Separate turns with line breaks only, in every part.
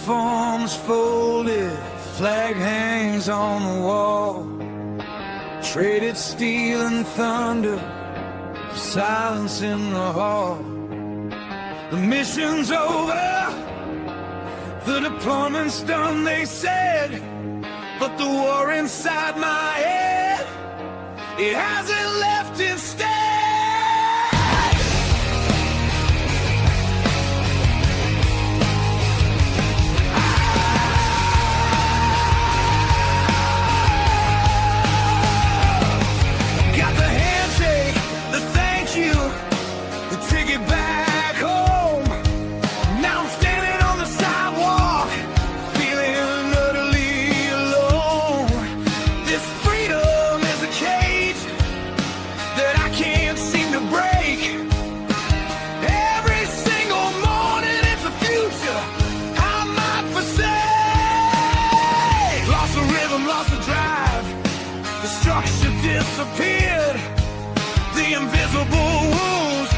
Uniforms folded, flag hangs on the wall. Traded steel and thunder for silence in the hall. The mission's over, the deployment's done, they said. But the war inside my head, it hasn't left its stain. Got the handshake, the thank you, the ticket back home. Now I'm standing on the sidewalk, feeling utterly alone. This freedom is a cage that I can't seem to break. Every single morning it's a future I might forsake. Lost the rhythm, lost the drive, the structure disappeared. The invisible wounds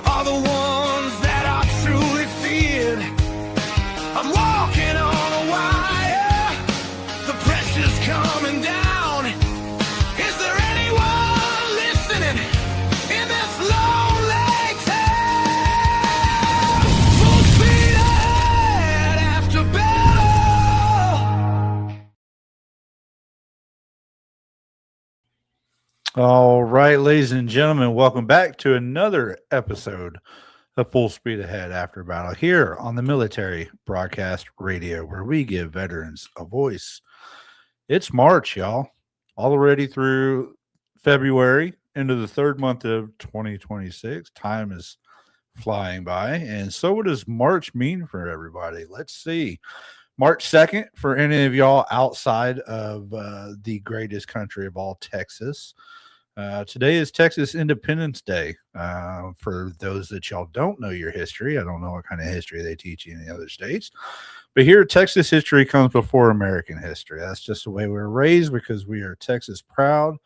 are the ones that I truly feared. I'm walking on a wire, the pressure's coming down. Is there anyone listening in this lonely town? Full speed ahead after battle.
All right, ladies and gentlemen, welcome back to another episode of Full Speed Ahead After Battle here on the Military Broadcast Radio, where we give veterans a voice. It's March, y'all, already through February into the third month of 2026. Time is flying by, and so what does March mean for everybody? Let's see. March 2nd, for any of y'all outside of the greatest country of all, Texas. Today is Texas Independence Day. For those that y'all don't know your history, I don't know what kind of history they teach you in the other states, but here Texas history comes before American history. That's just the way we were raised because we are Texas proud.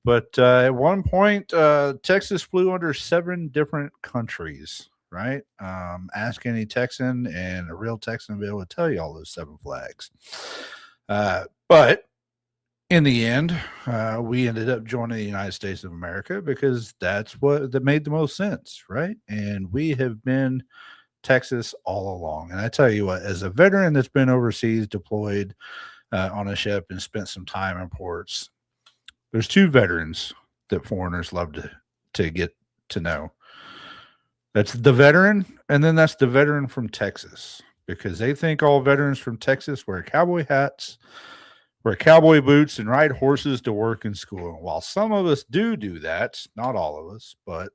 But at one point, Texas flew under 7 different countries, right? Ask any Texan, and a real Texan will be able to tell you all those 7 flags. But in the end, we ended up joining the United States of America because that made the most sense, right? And we have been Texas all along. And I tell you what, as a veteran that's been overseas, deployed on a ship and spent some time in ports, there's 2 veterans that foreigners love to get to know. That's the veteran, and then that's the veteran from Texas, because they think all veterans from Texas wear cowboy hats, wear cowboy boots, and ride horses to work and school. And while some of us do that, not all of us, but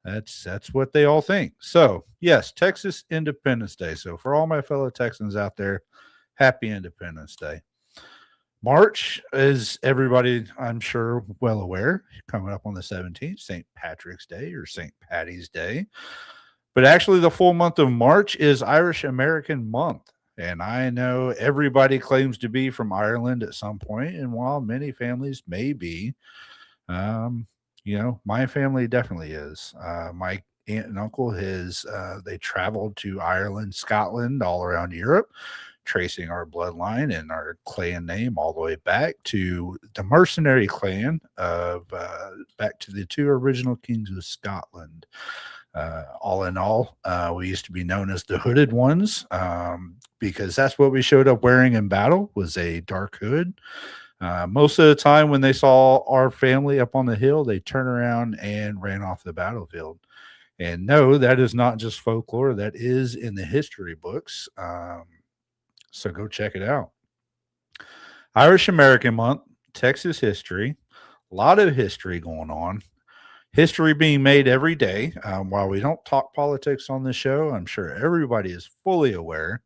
that's what they all think. So, yes, Texas Independence Day. So for all my fellow Texans out there, happy Independence Day. March, is everybody, I'm sure, well aware, coming up on the 17th, St. Patrick's Day or St. Patty's Day. But actually, the full month of March is Irish American Month. And I know everybody claims to be from Ireland at some point. And while many families may be, my family definitely is. My aunt and uncle, they traveled to Ireland, Scotland, all around Europe, tracing our bloodline and our clan name all the way back to the mercenary clan back to the 2 original kings of Scotland. All in all, we used to be known as the Hooded Ones because that's what we showed up wearing in battle, was a dark hood. Most of the time when they saw our family up on the hill, they turned around and ran off the battlefield. And no, that is not just folklore. That is in the history books. So go check it out. Irish American Month, Texas history, a lot of history going on. History being made every day. While we don't talk politics on this show, I'm sure everybody is fully aware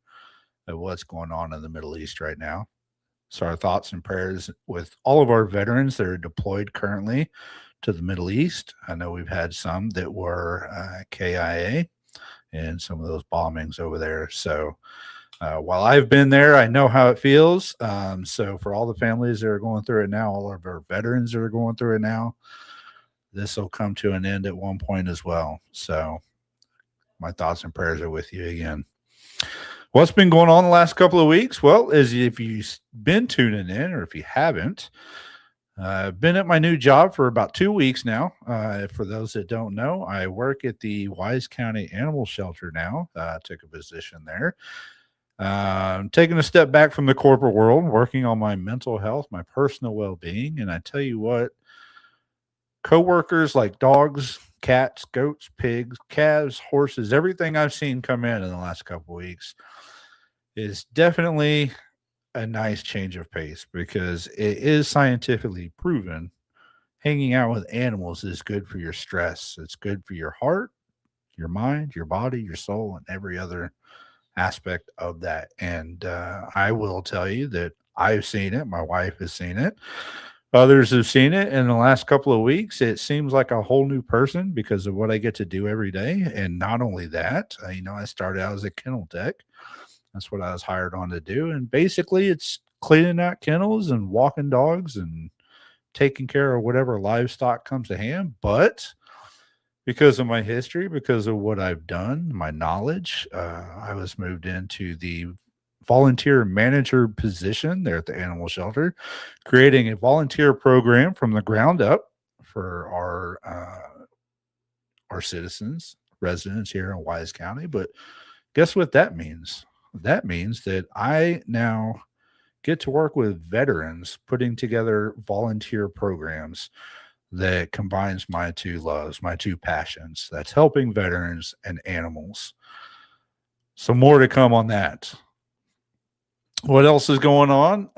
of what's going on in the Middle East right now. So our thoughts and prayers with all of our veterans that are deployed currently to the Middle East. I know we've had some that were KIA and some of those bombings over there. So while I've been there, I know how it feels. So for all the families that are going through it now, all of our veterans that are going through it now, this will come to an end at one point as well. So my thoughts and prayers are with you again. What's been going on the last couple of weeks? Well, as if you've been tuning in or if you haven't, I've been at my new job for about 2 weeks now. For those that don't know, I work at the Wise County Animal Shelter now. Took a position there. Taking a step back from the corporate world, working on my mental health, my personal well-being. And I tell you what, coworkers like dogs, cats, goats, pigs, calves, horses, everything I've seen come in the last couple of weeks is definitely a nice change of pace because it is scientifically proven hanging out with animals is good for your stress. It's good for your heart, your mind, your body, your soul, and every other aspect of that. And I will tell you that I've seen it. My wife has seen it. Others have seen it in the last couple of weeks. It seems like a whole new person because of what I get to do every day. And not only that, I started out as a kennel tech. That's what I was hired on to do. And basically, it's cleaning out kennels and walking dogs and taking care of whatever livestock comes to hand. But because of my history, because of what I've done, my knowledge, I was moved into the volunteer manager position there at the animal shelter, creating a volunteer program from the ground up for our citizens, residents here in Wise County. But guess what that means? That means that I now get to work with veterans putting together volunteer programs that combines my two loves, my two passions. That's helping veterans and animals. So more to come on that. What else is going on?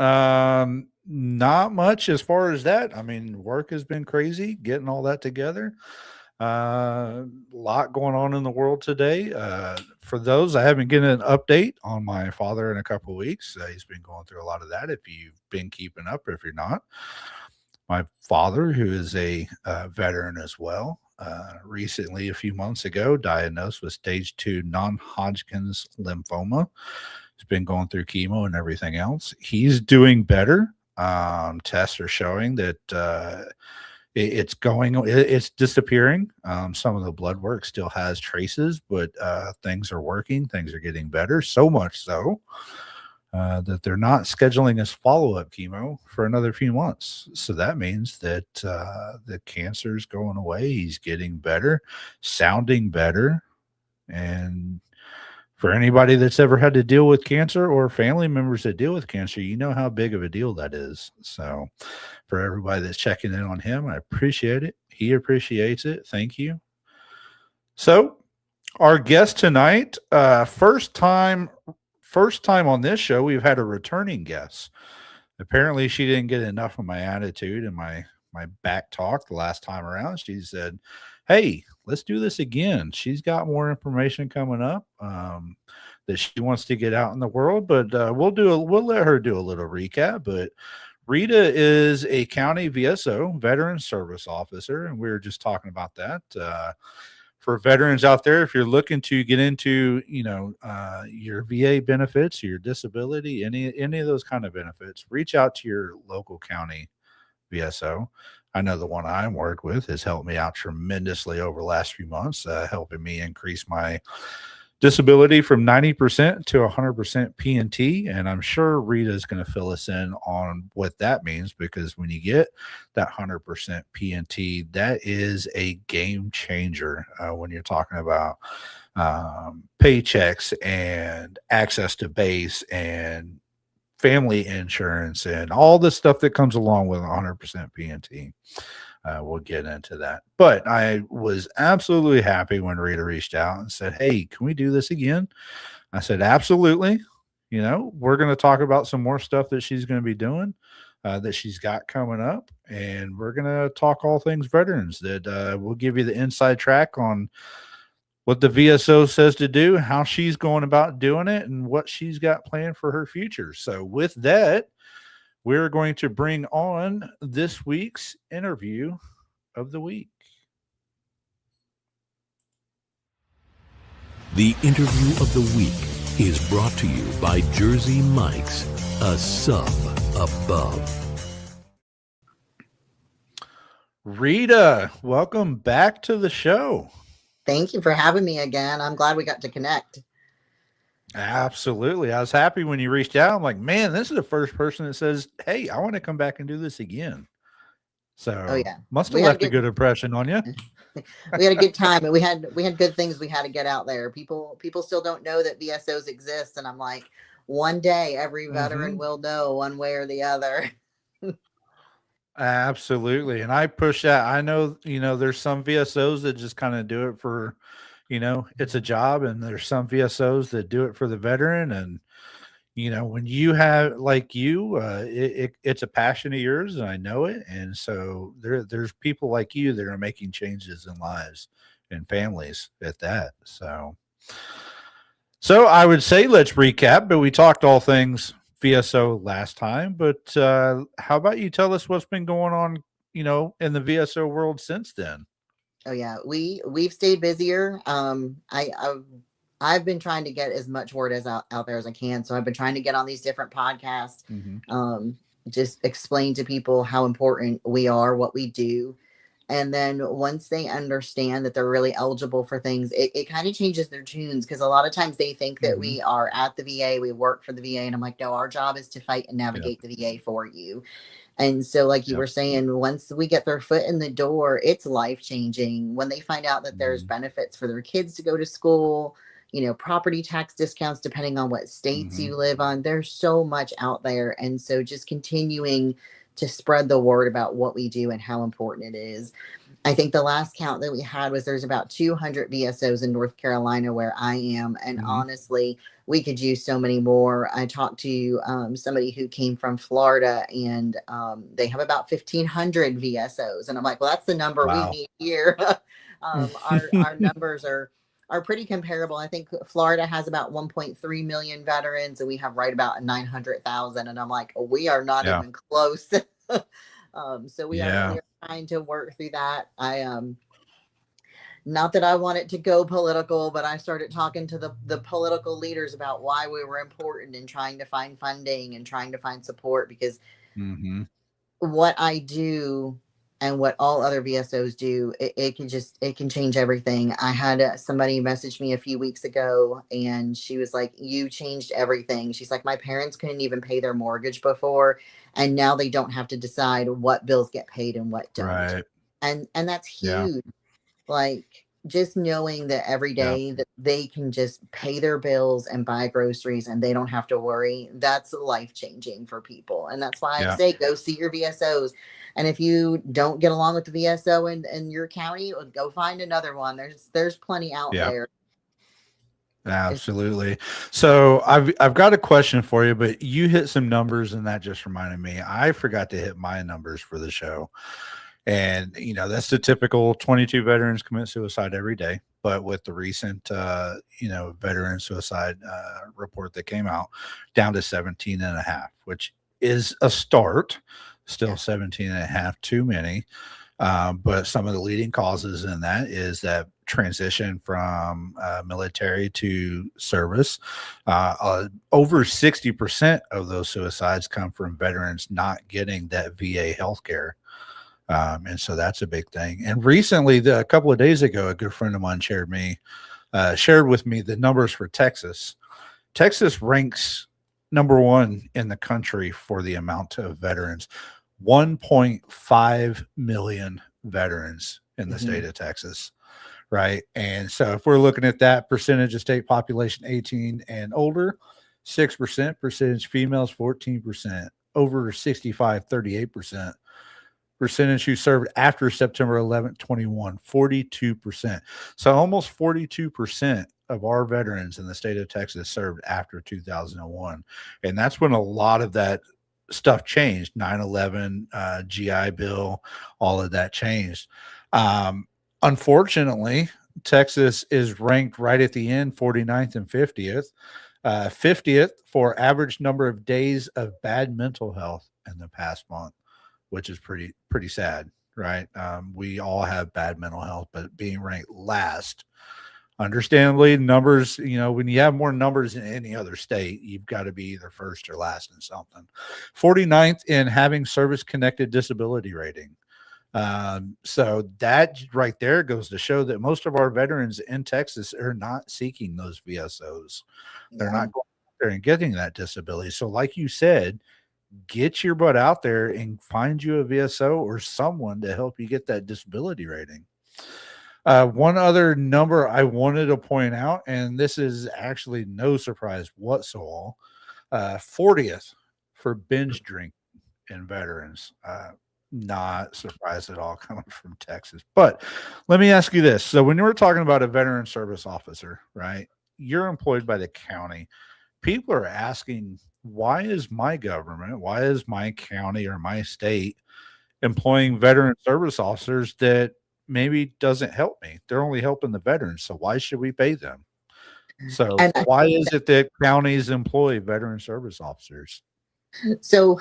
Not much as far as that. I mean, work has been crazy, getting all that together. A lot going on in the world today. For those, I haven't given an update on my father in a couple of weeks. He's been going through a lot of that. If you've been keeping up, or if you're not, my father, who is a veteran as well, recently, a few months ago, diagnosed with stage 2 non-Hodgkin's lymphoma. He's been going through chemo and everything else. He's doing better. Tests are showing that it's disappearing. Some of the blood work still has traces, but things are working. Things are getting better. So much so that they're not scheduling his follow-up chemo for another few months. So that means that the cancer is going away. He's getting better, sounding better. And for anybody that's ever had to deal with cancer or family members that deal with cancer, you know how big of a deal that is. So for everybody that's checking in on him, I appreciate it. He appreciates it. Thank you. So our guest tonight, first time on this show, we've had a returning guest. Apparently she didn't get enough of my attitude and my back talk the last time around. She said, hey, let's do this again. She's got more information coming up that she wants to get out in the world, but we'll let her do a little recap. But Rita is a county VSO, veteran service officer, and we were just talking about that. For veterans out there, if you're looking to get into, your VA benefits, your disability, any of those kind of benefits, reach out to your local county VSO. I know the one I work with has helped me out tremendously over the last few months, helping me increase my disability from 90% to 100% PNT. And I'm sure Rita is going to fill us in on what that means, because when you get that 100% PNT, that is a game changer when you're talking about paychecks and access to base and family insurance and all the stuff that comes along with 100% PNT. We'll get into that. But I was absolutely happy when Rita reached out and said, hey, can we do this again? I said, absolutely. We're going to talk about some more stuff that she's going to be doing, that she's got coming up. And we're going to talk all things veterans. That we'll give you the inside track on what the VSO says to do, how she's going about doing it, and what she's got planned for her future. So with that, we're going to bring on this week's interview of the week.
The interview of the week is brought to you by Jersey Mike's, a sub above.
Rita, welcome back to the show.
Thank you for having me again. I'm glad we got to connect.
Absolutely. I was happy when you reached out. I'm like, man, this is the first person that says, hey, I want to come back and do this again.
Oh
So
yeah,
must have
we had a
left a
good
good impression on you.
we had a good time, and we had good things we had to get out there. People still don't know that VSOs exist, and I'm like, one day every veteran
Hmm.
will know one way or the other.
Absolutely. And I push that. I know, there's some VSOs that just kind of do it for, it's a job. And there's some VSOs that do it for the veteran. And, when you have like you, it's a passion of yours and I know it. And so there's people like you that are making changes in lives and families at that. So I would say let's recap, but we talked all things VSO last time. But how about you tell us what's been going on, in the VSO world since then?
Oh yeah, we've stayed busier. I've been trying to get as much word as out there as I can. So I've been trying to get on these different podcasts,
Hmm.
um, just explain to people how important we are, what we do. And then once they understand that they're really eligible for things, it kind of changes their tunes, because a lot of times they think that
Hmm.
we are at the VA, we work for the VA. And I'm like, no, our job is to fight and
Yep.
navigate the VA for you. And so, like you
Yep.
were saying, once we get their foot in the door, it's life changing when they find out that there's
Hmm.
benefits for their kids to go to school, property tax discounts depending on what states
Hmm.
you live on. There's so much out there. And so, just continuing to spread the word about what we do and how important it is. I think the last count that we had was there's about 200 VSOs in North Carolina where I am. And
Hmm.
honestly, we could use so many more. I talked to somebody who came from Florida, and they have about 1,500 VSOs. And I'm like, well, that's the number we
Wow.
need here. Our numbers are pretty comparable. I think Florida has about 1.3 million veterans, and we have right about 900,000. And I'm like, we are not
Yeah.
even close. So we
Yeah.
are trying to work through that. I not that I want it to go political, but I started talking to the political leaders about why we were important and trying to find funding and trying to find support, because
Hmm.
what I do and what all other VSOs do, it can change everything. I had somebody message me a few weeks ago, and she was like, "You changed everything." She's like, "My parents couldn't even pay their mortgage before, and now they don't have to decide what bills get paid and what don't."
Right.
And that's
Yeah.
huge. Like, just knowing that every
Yeah.
day that they can just pay their bills and buy groceries and they don't have to worry, that's life changing for people. And that's why I
Yeah.
say go see your VSOs. And if you don't get along with the VSO in your county, go find another one. There's plenty out
Yeah.
there. It's,
Absolutely. So I've got a question for you, but you hit some numbers and that just reminded me. I forgot to hit my numbers for the show. And that's the typical 22 veterans commit suicide every day. But with the recent veteran suicide report that came out, down to 17 and a half, which is a start. Still
yeah.
17 and a half too many. But some of the leading causes in that is that transition from military to service. Over 60% of those suicides come from veterans not getting that VA health care. And so that's a big thing. And recently, a couple of days ago, a good friend of mine shared with me the numbers for Texas. Texas ranks number one in the country for the amount of veterans. 1.5 million veterans in the
Mhm.
state of Texas, right? And so if we're looking at that percentage of state population 18 and older, 6%, percentage females 14%, over 65 38%, percentage who served after September 11th 21, 42%. So almost 42% of our veterans in the state of Texas served after 2001. And that's when a lot of that stuff changed. 9/11, GI Bill, all of that changed. Unfortunately, Texas is ranked right at the end, 49th and 50th. 50th for average number of days of bad mental health in the past month, which is pretty sad, right? We all have bad mental health, but being ranked last, understandably, numbers, when you have more numbers in any other state, you've got to be either first or last in something. 49th in having service connected disability rating. So that right there goes to show that most of our veterans in Texas are not seeking those VSOs. They're
Yeah.
not going out there and getting that disability. So, like you said, get your butt out there and find you a VSO or someone to help you get that disability rating. One other number I wanted to point out, and this is actually no surprise whatsoever, 40th for binge drink in veterans. Not surprised at all coming from Texas. But let me ask you this. So when you were talking about a veteran service officer, right? You're employed by the county. People are asking, why is my government, why is my county or my state employing veteran service officers that maybe doesn't help me? They're only helping the veterans. So why should we pay them? So
And
why is it that counties employ veteran service officers?
so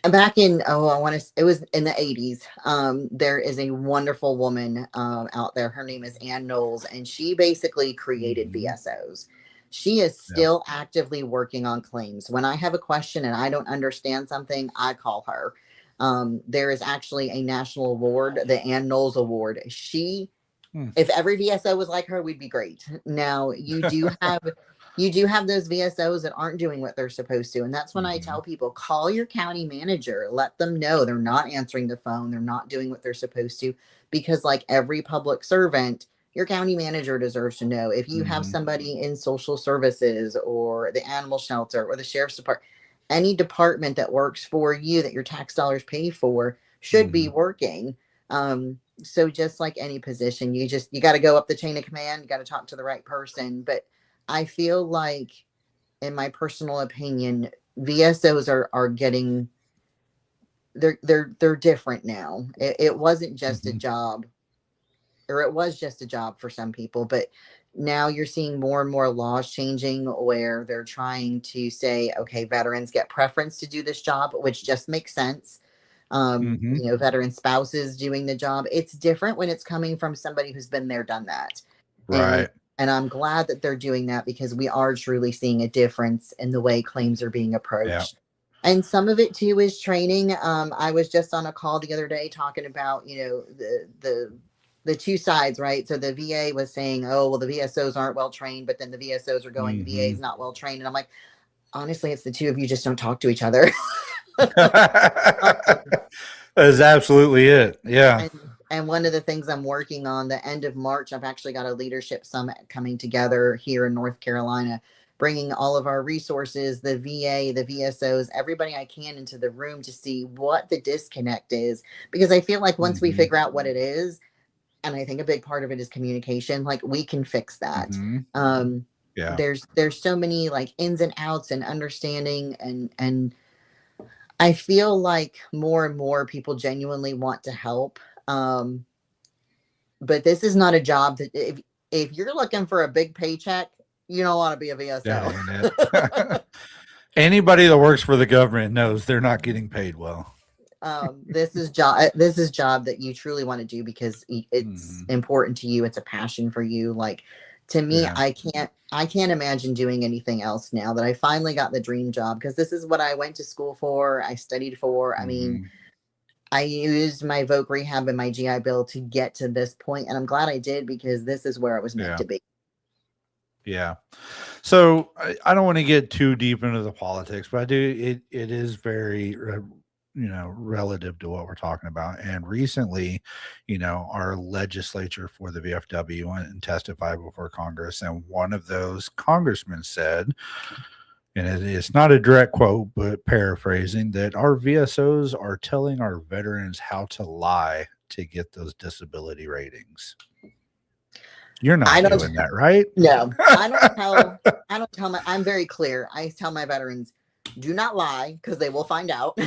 back in, I want to, it was in the 80s. There is a wonderful woman out there. Her name is Ann Knowles, and she basically created VSOs. She is still actively working on claims. When I have a question and I don't understand something, I call her. There is actually a national award, the Ann Knowles Award. If every VSO was like her, we'd be great. Now you do have those VSOs that aren't doing what they're supposed to. And that's when I tell people, call your county manager, let them know they're not answering the phone, they're not doing what they're supposed to, because like every public servant, your county manager deserves to know. If you have somebody in social services or the animal shelter or the sheriff's department, any department that works for you that your tax dollars pay for should be working. So just like any position, you got to go up the chain of command, you got to talk to the right person. But I feel like, in my personal opinion, VSOs are getting, they're different now. It wasn't just a job, or it was just a job for some people, but now you're seeing more and more laws changing where they're trying to say, okay, veterans get preference to do this job, which just makes sense. Veteran spouses doing the job. It's different when it's coming from somebody who's been there, done that.
Right.
And I'm glad that they're doing that, because we are truly seeing a difference in the way claims are being approached. And some of it too is training. I was just on a call the other day talking about, the two sides, right? So the VA was saying, oh, well, the VSOs aren't well trained, but then the VSOs are going, the VA is not well trained. And I'm like, honestly, it's the two of you just don't talk to each other.
That's absolutely it. Yeah.
And one of the things I'm working on, the end of March, I've actually got a leadership summit coming together here in North Carolina, bringing all of our resources, the VA, the VSOs, everybody I can into the room to see what the disconnect is. Because I feel like once we figure out what it is, and I think a big part of it is communication, like we can fix that. There's so many like ins and outs and understanding, and I feel like more and more people genuinely want to help. But this is not a job that if you're looking for a big paycheck, you don't want to be a VSO.
Anybody that works for the government knows they're not getting paid well.
This is job that you truly want to do because it's important to you. It's a passion for you. Like, to me, I can't imagine doing anything else now that I finally got the dream job, because this is what I went to school for. I studied for. I mean, I used my voc rehab and my GI Bill to get to this point, and I'm glad I did, because this is where it was meant to be.
Yeah. So I don't want to get too deep into the politics, but I do. It is very, relative to what we're talking about. And recently, our legislature for the VFW went and testified before Congress, and one of those congressmen said, and it's not a direct quote, but paraphrasing, that our VSOs are telling our veterans how to lie to get those disability ratings. You're not doing that, right?
No, I don't tell I'm very clear. I tell my veterans, do not lie, because they will find out.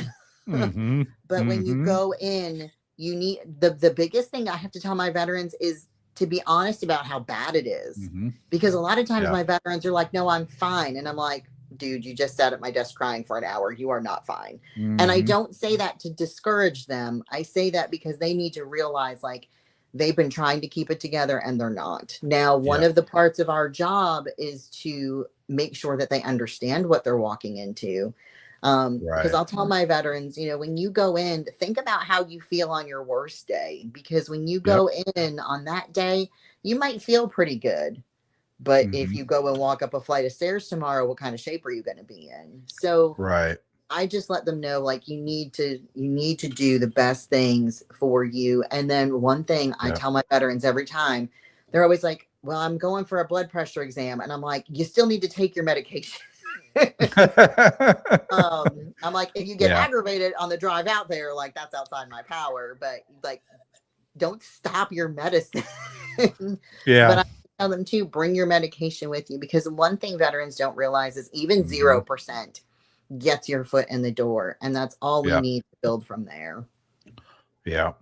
But when you go in, you need the biggest thing I have to tell my veterans is to be honest about how bad it is. Because a lot of times my veterans are like, no, I'm fine. And I'm like, dude, you just sat at my desk crying for an hour. You are not fine. And I don't say that to discourage them. I say that because they need to realize, like, they've been trying to keep it together and they're not. Now, one of the parts of our job is to make sure that they understand what they're walking into. Because
Right.
I'll tell my veterans, when you go in, think about how you feel on your worst day, because when you
Yep.
go in on that day, you might feel pretty good. But if
Hmm.
you go and walk up a flight of stairs tomorrow, what kind of shape are you going to be in? So
Right.
I just let them know, like, you need to do the best things for you. And then one thing I
Yep.
tell my veterans every time, they're always like, well, I'm going for a blood pressure exam. And I'm like, you still need to take your medication. I'm like, if you get
Yeah.
aggravated on the drive out there, like, that's outside my power, but like, don't stop your medicine. But
Yeah.
I tell them to bring your medication with you, because one thing veterans don't realize is even
Hmm.
0% gets your foot in the door. And that's all we
Yeah.
need to build from there.
Yeah.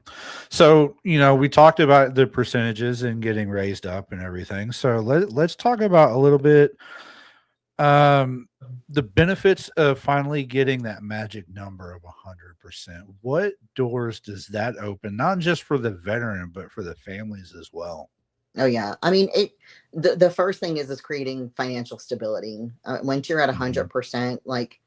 So, we talked about the percentages and getting raised up and everything. So let's talk about a little bit um the benefits of finally getting that magic number of 100%. What doors does that open, not just for the veteran, but for the families as well?
Oh yeah. I mean, the first thing is creating financial stability. Once you're at
Hmm.
100%, like,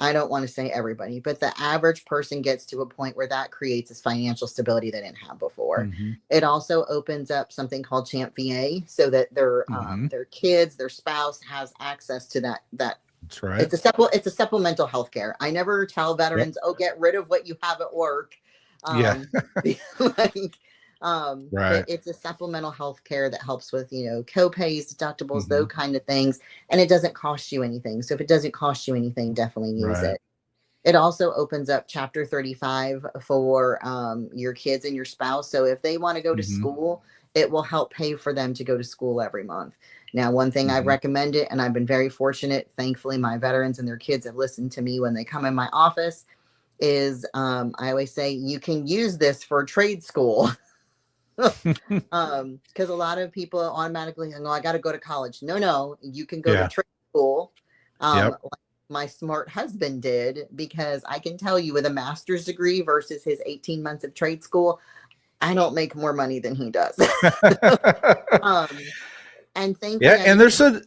I don't want to say everybody, but the average person gets to a point where that creates this financial stability they didn't have before.
Hmm.
It also opens up something called Champ VA, so that
Hmm.
their kids, their spouse has access to that.
That's right.
It's a supplemental health care. I never tell
Yep.
veterans, oh, get rid of what you have at work.
Yeah.
Um, like, but
Right.
it's a supplemental health care that helps with, co-pays, deductibles,
Hmm.
those kind of things. And it doesn't cost you anything. So if it doesn't cost you anything, definitely use
Right.
it. It also opens up Chapter 35 for your kids and your spouse. So if they want to go to
Hmm.
school, it will help pay for them to go to school every month. Now, one thing I've
Hmm.
recommended, and I've been very fortunate, thankfully, my veterans and their kids have listened to me when they come in my office, is I always say, you can use this for trade school. Because a lot of people automatically go, I got to go to college. No, you can go to
Yeah.
trade school.
Yep.
Like my smart husband did, because I can tell you, with a master's degree versus his 18 months of trade school, I don't make more money than he does. um, and
Yeah.
thankfully I
And
didn't.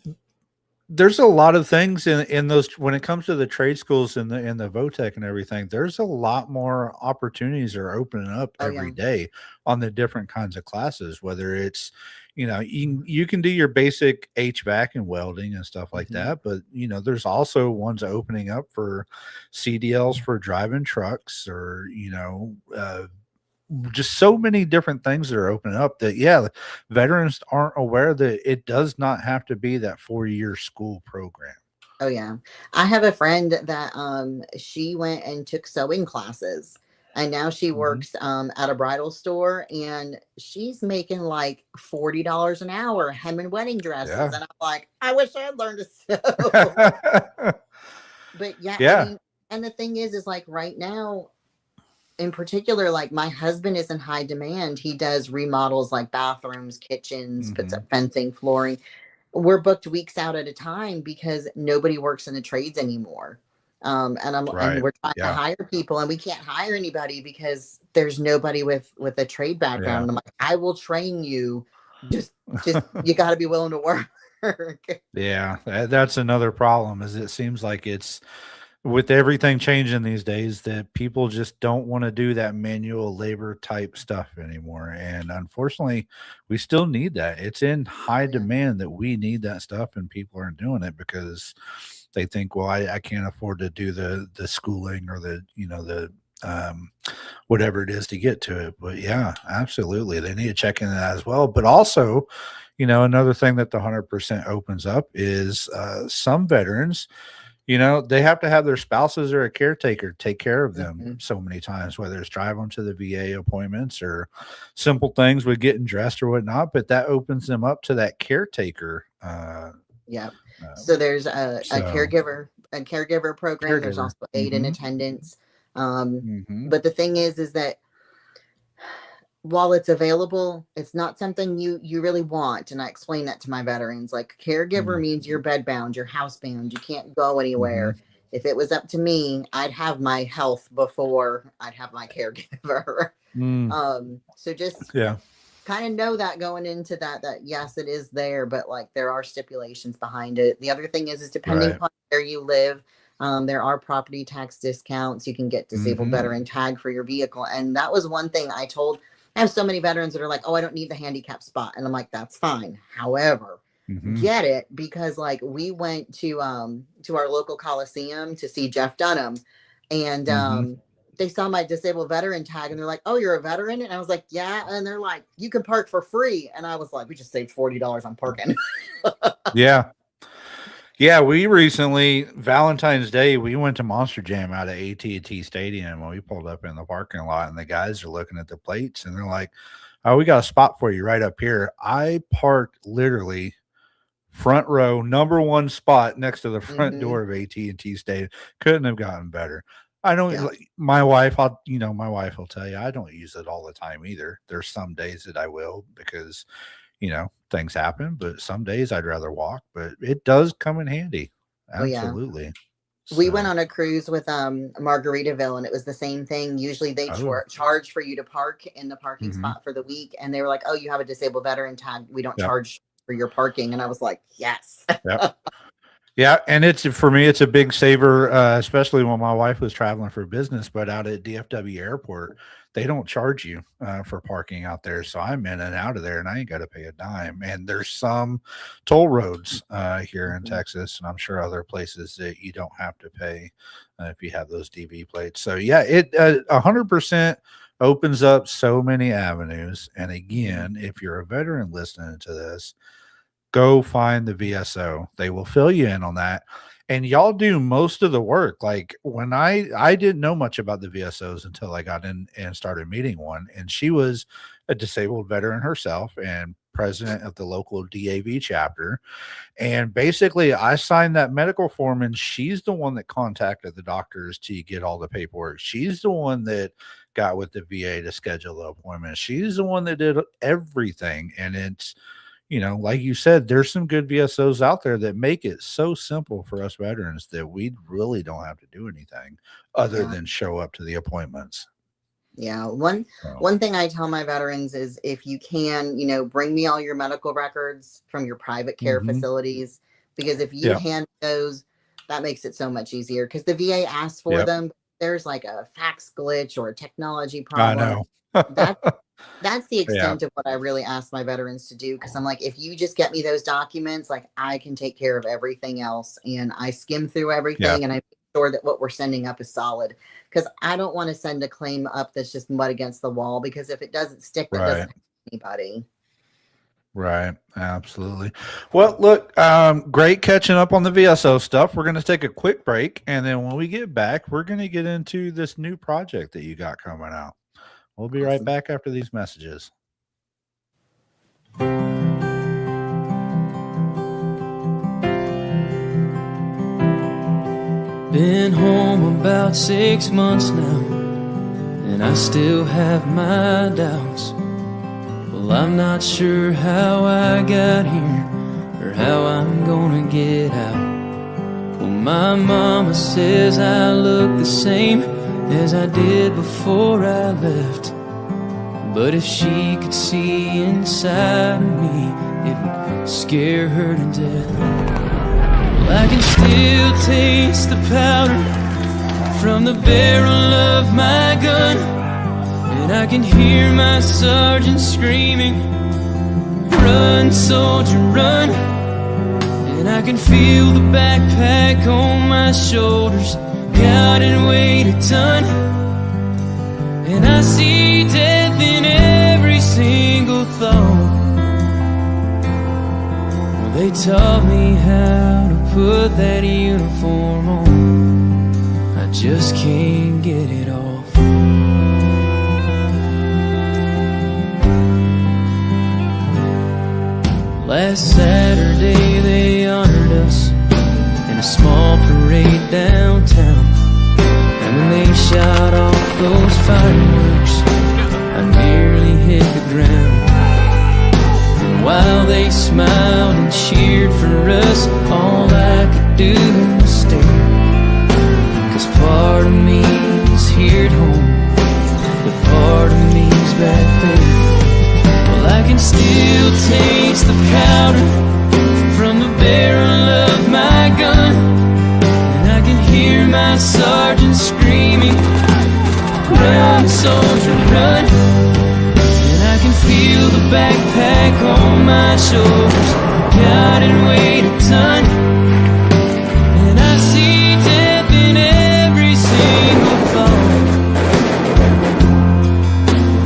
there's a lot of things in those when it comes to the trade schools and the VOTEC and everything. There's a lot more opportunities that are opening up
Oh yeah.
every day on the different kinds of classes. Whether it's, you can do your basic HVAC and welding and stuff like
Mhm.
that, but there's also ones opening up for CDLs for driving trucks, or just so many different things that are opening up that, yeah, veterans aren't aware that it does not have to be that 4-year school program.
Oh yeah. I have a friend that she went and took sewing classes, and now she
Mhm.
works at a bridal store, and she's making like $40 an hour hemming wedding dresses,
Yeah.
and I'm like, I wish I had learned to sew. But yeah, I
Yeah.
mean, and the thing is like, right now in particular, like, my husband is in high demand. He does remodels, like bathrooms, kitchens, puts up
Mhm.
fencing, flooring. We're booked weeks out at a time because nobody works in the trades anymore. And
Right.
we're trying to
Yeah.
hire people, and we can't hire anybody because there's nobody with a trade background.
Yeah.
And I'm like, I will train you. Just you got to be willing to work.
Yeah. That's another problem, is it seems like it's with everything changing these days that people just don't want to do that manual labor type stuff anymore. And unfortunately, we still need that. It's in high
Yeah,
demand that we need that stuff, and people aren't doing it because they think, well, I can't afford to do the schooling or the um, whatever it is to get to it. But yeah, absolutely. They need to check in that as well. But also, another thing that the 100% opens up is some veterans, they have to have their spouses or a caretaker take care of them
mhm.
so many times, whether it's drive them to the VA appointments or simple things with getting dressed or whatnot. But that opens them up to that caretaker.
Yeah.
Um,
So there's a
so
caregiver program. There's
caregiver.
also aid in
Hmm.
attendance. Um,
Hmm.
but the thing is that while it's available, it's not something you really want. And I explain that to my veterans. Like, caregiver means you're bedbound, you're housebound, you can't go
Hmm.
anywhere. If it was up to me, I'd have my health before I'd have my caregiver.
Mm,
So just
yeah.
kind of know that going into that yes, it is there, but like, there are stipulations behind it. The other thing is depending
Right.
upon where you live, There are property tax discounts. You can get disabled veteran tag for your vehicle. And that was one thing I have so many veterans that are like, oh, I don't need the handicap spot. And I'm like, that's fine. However, get it, because like we went to our local Coliseum to see Jeff Dunham, and they saw my disabled veteran tag and they're like, oh, you're a veteran? And I was like, yeah. And they're like, you can park for free. And I was like, we just saved $40 on parking.
Yeah. Yeah, we recently, Valentine's Day, we went to Monster Jam out at AT&T Stadium, and we pulled up in the parking lot, and the guys are looking at the plates, and they're like, oh, we got a spot for you right up here. I parked literally front row, number one spot next to the front door of AT&T Stadium. Couldn't have gotten better. I don't, my wife will tell you, I don't use it all the time either. There's some days that I will because, things happen, but some days I'd rather walk, but it does come in handy. Absolutely.
We went on a cruise with Margaritaville, and it was the same thing. Usually they charge for you to park in the parking spot for the week. And they were like, oh, you have a disabled veteran tag. We don't charge for your parking. And I was like, yes.
Yeah, and for me, it's a big saver, especially when my wife was traveling for business. But out at DFW Airport, they don't charge you for parking out there. So I'm in and out of there, and I ain't got to pay a dime. And there's some toll roads here in Texas, and I'm sure other places that you don't have to pay if you have those DV plates. So yeah, it 100% opens up so many avenues. And again, if you're a veteran listening to this, go find the VSO. They will fill you in on that. And y'all do most of the work. Like when I didn't know much about the VSOs until I got in and started meeting one. And she was a disabled veteran herself and president of the local DAV chapter. And basically I signed that medical form, and she's the one that contacted the doctors to get all the paperwork. She's the one that got with the VA to schedule the appointment. She's the one that did everything. And it's, like you said, there's some good VSOs out there that make it so simple for us veterans that we really don't have to do anything other than show up to the appointments.
Yeah. One thing I tell my veterans is if you can, bring me all your medical records from your private care facilities, because if you hand those, that makes it so much easier, because the VA asks for them. There's like a fax glitch or a technology problem.
I know.
That's the extent of what I really ask my veterans to do. Because I'm like, if you just get me those documents, like I can take care of everything else. And I skim through everything and I make sure that what we're sending up is solid. Because I don't want to send a claim up that's just mud against the wall. Because if it doesn't stick, that doesn't help anybody.
Right. Absolutely. Well, look, great catching up on the VSO stuff. We're going to take a quick break. And then when we get back, we're going to get into this new project that you got coming out. We'll be right back after these messages.
Been home about 6 months now, and I still have my doubts. Well, I'm not sure how I got here or how I'm gonna get out. Well, my mama says I look the same as I did before I left. But if she could see inside of me, it would scare her to death. Well, I can still taste the powder from the barrel of my gun, and I can hear my sergeant screaming, run, soldier, run. And I can feel the backpack on my shoulders, got it weighed a ton. And I see death in every single thought. Well, they taught me how to put that uniform on. I just can't get it off. Last Saturday they honored us in a small parade downtown. And when they shot off those fireworks, I nearly hit the ground. And while they smiled and cheered for us, all I could do was stare. 'Cause part of me is here at home, but part of me's back there. Well, I can still taste the powder from the barrel of my gun, and I can hear soldier, run. And I can feel the backpack on my shoulders, got it weighed a ton. And I see death in every single thought.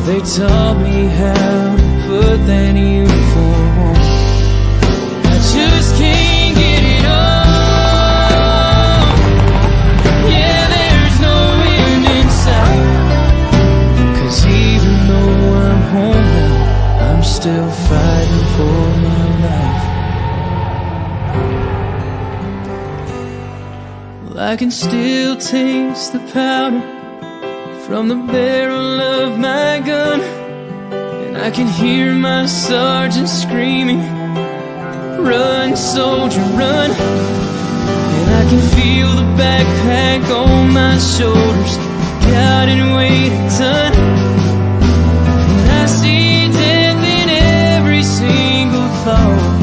They taught me how to put that uniform on. I just can't get it on. Yeah, there's no end in sight. 'Cause even though I'm home now, I'm still fighting for my life. Well, I can still taste the powder from the barrel of my gun, and I can hear my sergeant screaming, run, soldier, run. And I can feel the backpack on my shoulders, got it weighed a ton. And I see death in every single thought.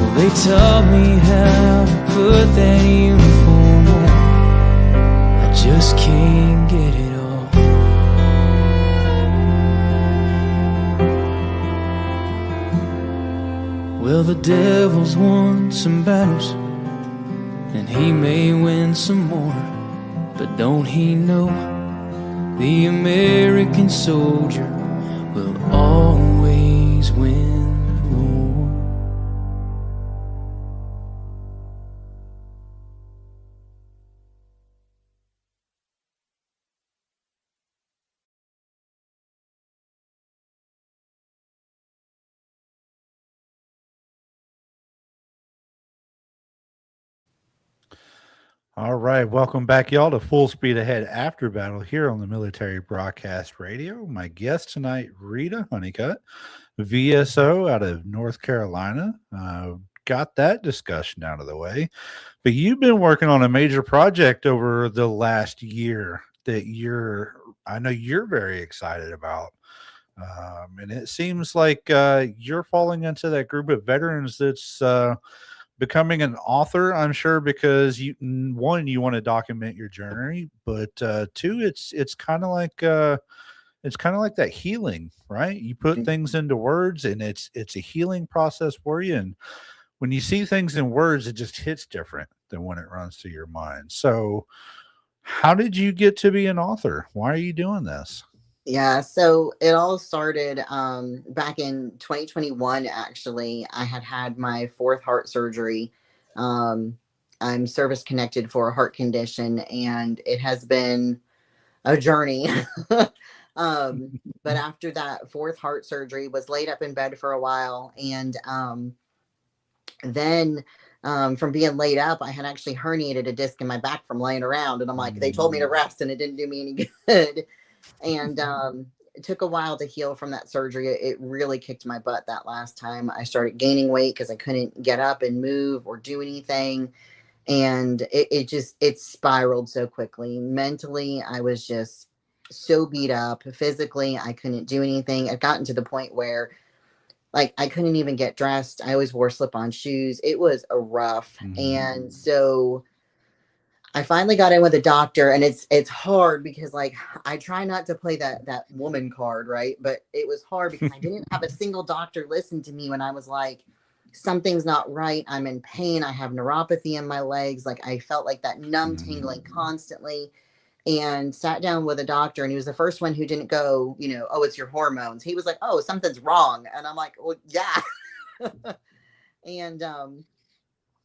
Well, they taught me how to put that uniform on. I just can't get it all. Well, the devil's won some battles, and he may win some more, but don't he know the American soldier will always win the war?
All right, welcome back, y'all, to Full Speed Ahead After Battle here on the Military Broadcast Radio. My guest tonight, Rita Honeycutt, VSO out of North Carolina. Got that discussion out of the way. But you've been working on a major project over the last year that I know you're very excited about. And it seems like you're falling into that group of veterans that's becoming an author, I'm sure, because one, you want to document your journey, but two, it's kind of like that healing, right? You put things into words, and it's a healing process for you. And when you see things in words, it just hits different than when it runs through your mind. So, how did you get to be an author? Why are you doing this?
Yeah, so it all started back in 2021. Actually, I had my fourth heart surgery. I'm service connected for a heart condition, and it has been a journey. But after that fourth heart surgery, was laid up in bed for a while, and then from being laid up, I had actually herniated a disc in my back from laying around, and I'm like, they told me to rest, and it didn't do me any good. And it took a while to heal from that surgery. It really kicked my butt that last time. I started gaining weight because I couldn't get up and move or do anything. And it spiraled so quickly. Mentally, I was just so beat up. Physically, I couldn't do anything. I'd gotten to the point where, like, I couldn't even get dressed. I always wore slip-on shoes. It was a rough. And so I finally got in with a doctor, and it's hard because, like, I try not to play that woman card, right? But it was hard because I didn't have a single doctor listen to me when I was like, something's not right. I'm in pain. I have neuropathy in my legs. Like, I felt like that numb tingling constantly, and sat down with a doctor, and he was the first one who didn't go, oh, it's your hormones. He was like, oh, something's wrong. And I'm like, well, yeah. And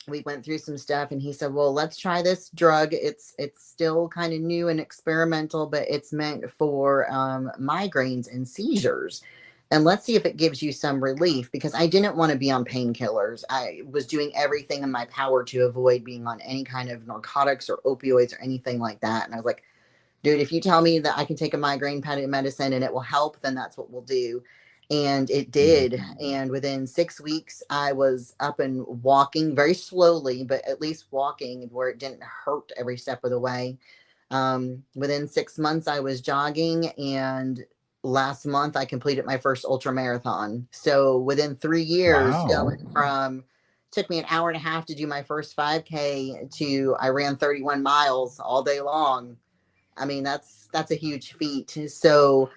we went through some stuff, and he said, well, let's try this drug. It's still kind of new and experimental, but it's meant for migraines and seizures. And let's see if it gives you some relief, because I didn't want to be on painkillers. I was doing everything in my power to avoid being on any kind of narcotics or opioids or anything like that. And I was like, dude, if you tell me that I can take a migraine medicine and it will help, then that's what we'll do. And it did. And within 6 weeks, I was up and walking very slowly, but at least walking where it didn't hurt every step of the way. Within 6 months, I was jogging, and last month I completed my first ultra marathon. So within 3 years, going from, took me an hour and a half to do my first 5K to I ran 31 miles all day long. I mean, that's a huge feat. So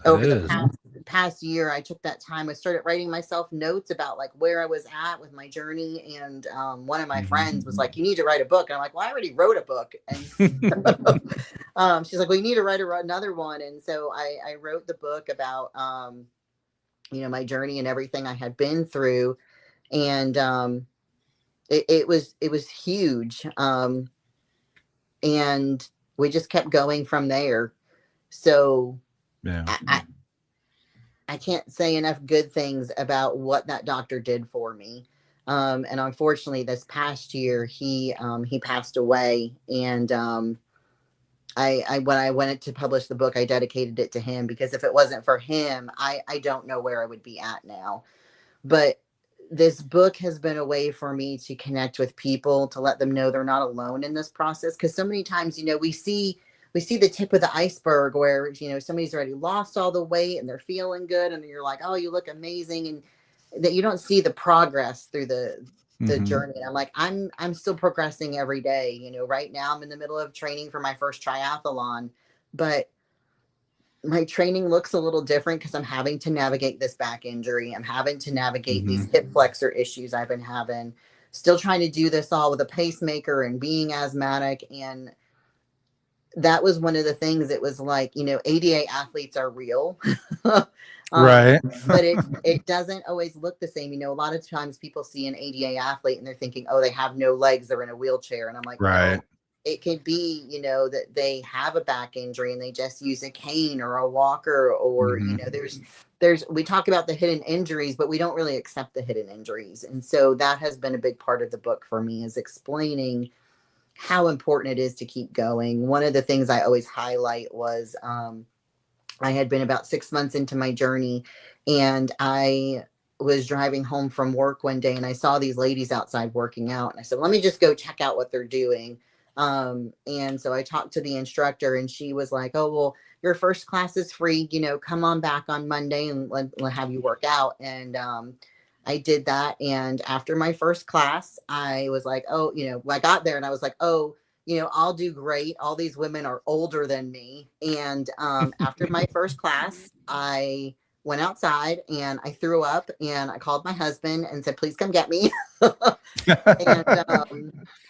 over the past year, I took that time. I started writing myself notes about like where I was at with my journey. And one of my friends was like, you need to write a book. And I'm like, well, I already wrote a book. And so, she's like, well, you need to write another one. And so I wrote the book about, my journey and everything I had been through. And it was huge. And we just kept going from there. So I can't say enough good things about what that doctor did for me. And unfortunately, this past year, he passed away. And when I went to publish the book, I dedicated it to him, because if it wasn't for him, I don't know where I would be at now. But this book has been a way for me to connect with people, to let them know they're not alone in this process. Because so many times, we see the tip of the iceberg where, somebody's already lost all the weight and they're feeling good. And you're like, oh, you look amazing. And that you don't see the progress through the journey. And I'm like, I'm still progressing every day. Right now I'm in the middle of training for my first triathlon, but my training looks a little different because I'm having to navigate this back injury. I'm having to navigate these hip flexor issues I've been having, still trying to do this all with a pacemaker and being asthmatic. And that was one of the things. It was like, ADA athletes are real.
Right.
But it doesn't always look the same. A lot of times people see an ADA athlete and they're thinking, oh, they have no legs, they're in a wheelchair. And I'm like,
right.
No, it could be, that they have a back injury and they just use a cane or a walker, or, we talk about the hidden injuries, but we don't really accept the hidden injuries. And so that has been a big part of the book for me, is explaining how important it is to keep going. One of the things I always highlight was, I had been about 6 months into my journey, and I was driving home from work one day and I saw these ladies outside working out. And I said, let me just go check out what they're doing. And so I talked to the instructor, and she was like, oh, well, your first class is free, come on back on Monday and let have you work out. And, I did that. And after my first class, I was like, oh, I got there and I was like, oh, I'll do great. All these women are older than me. And, after my first class, I went outside and I threw up, and I called my husband and said, please come get me.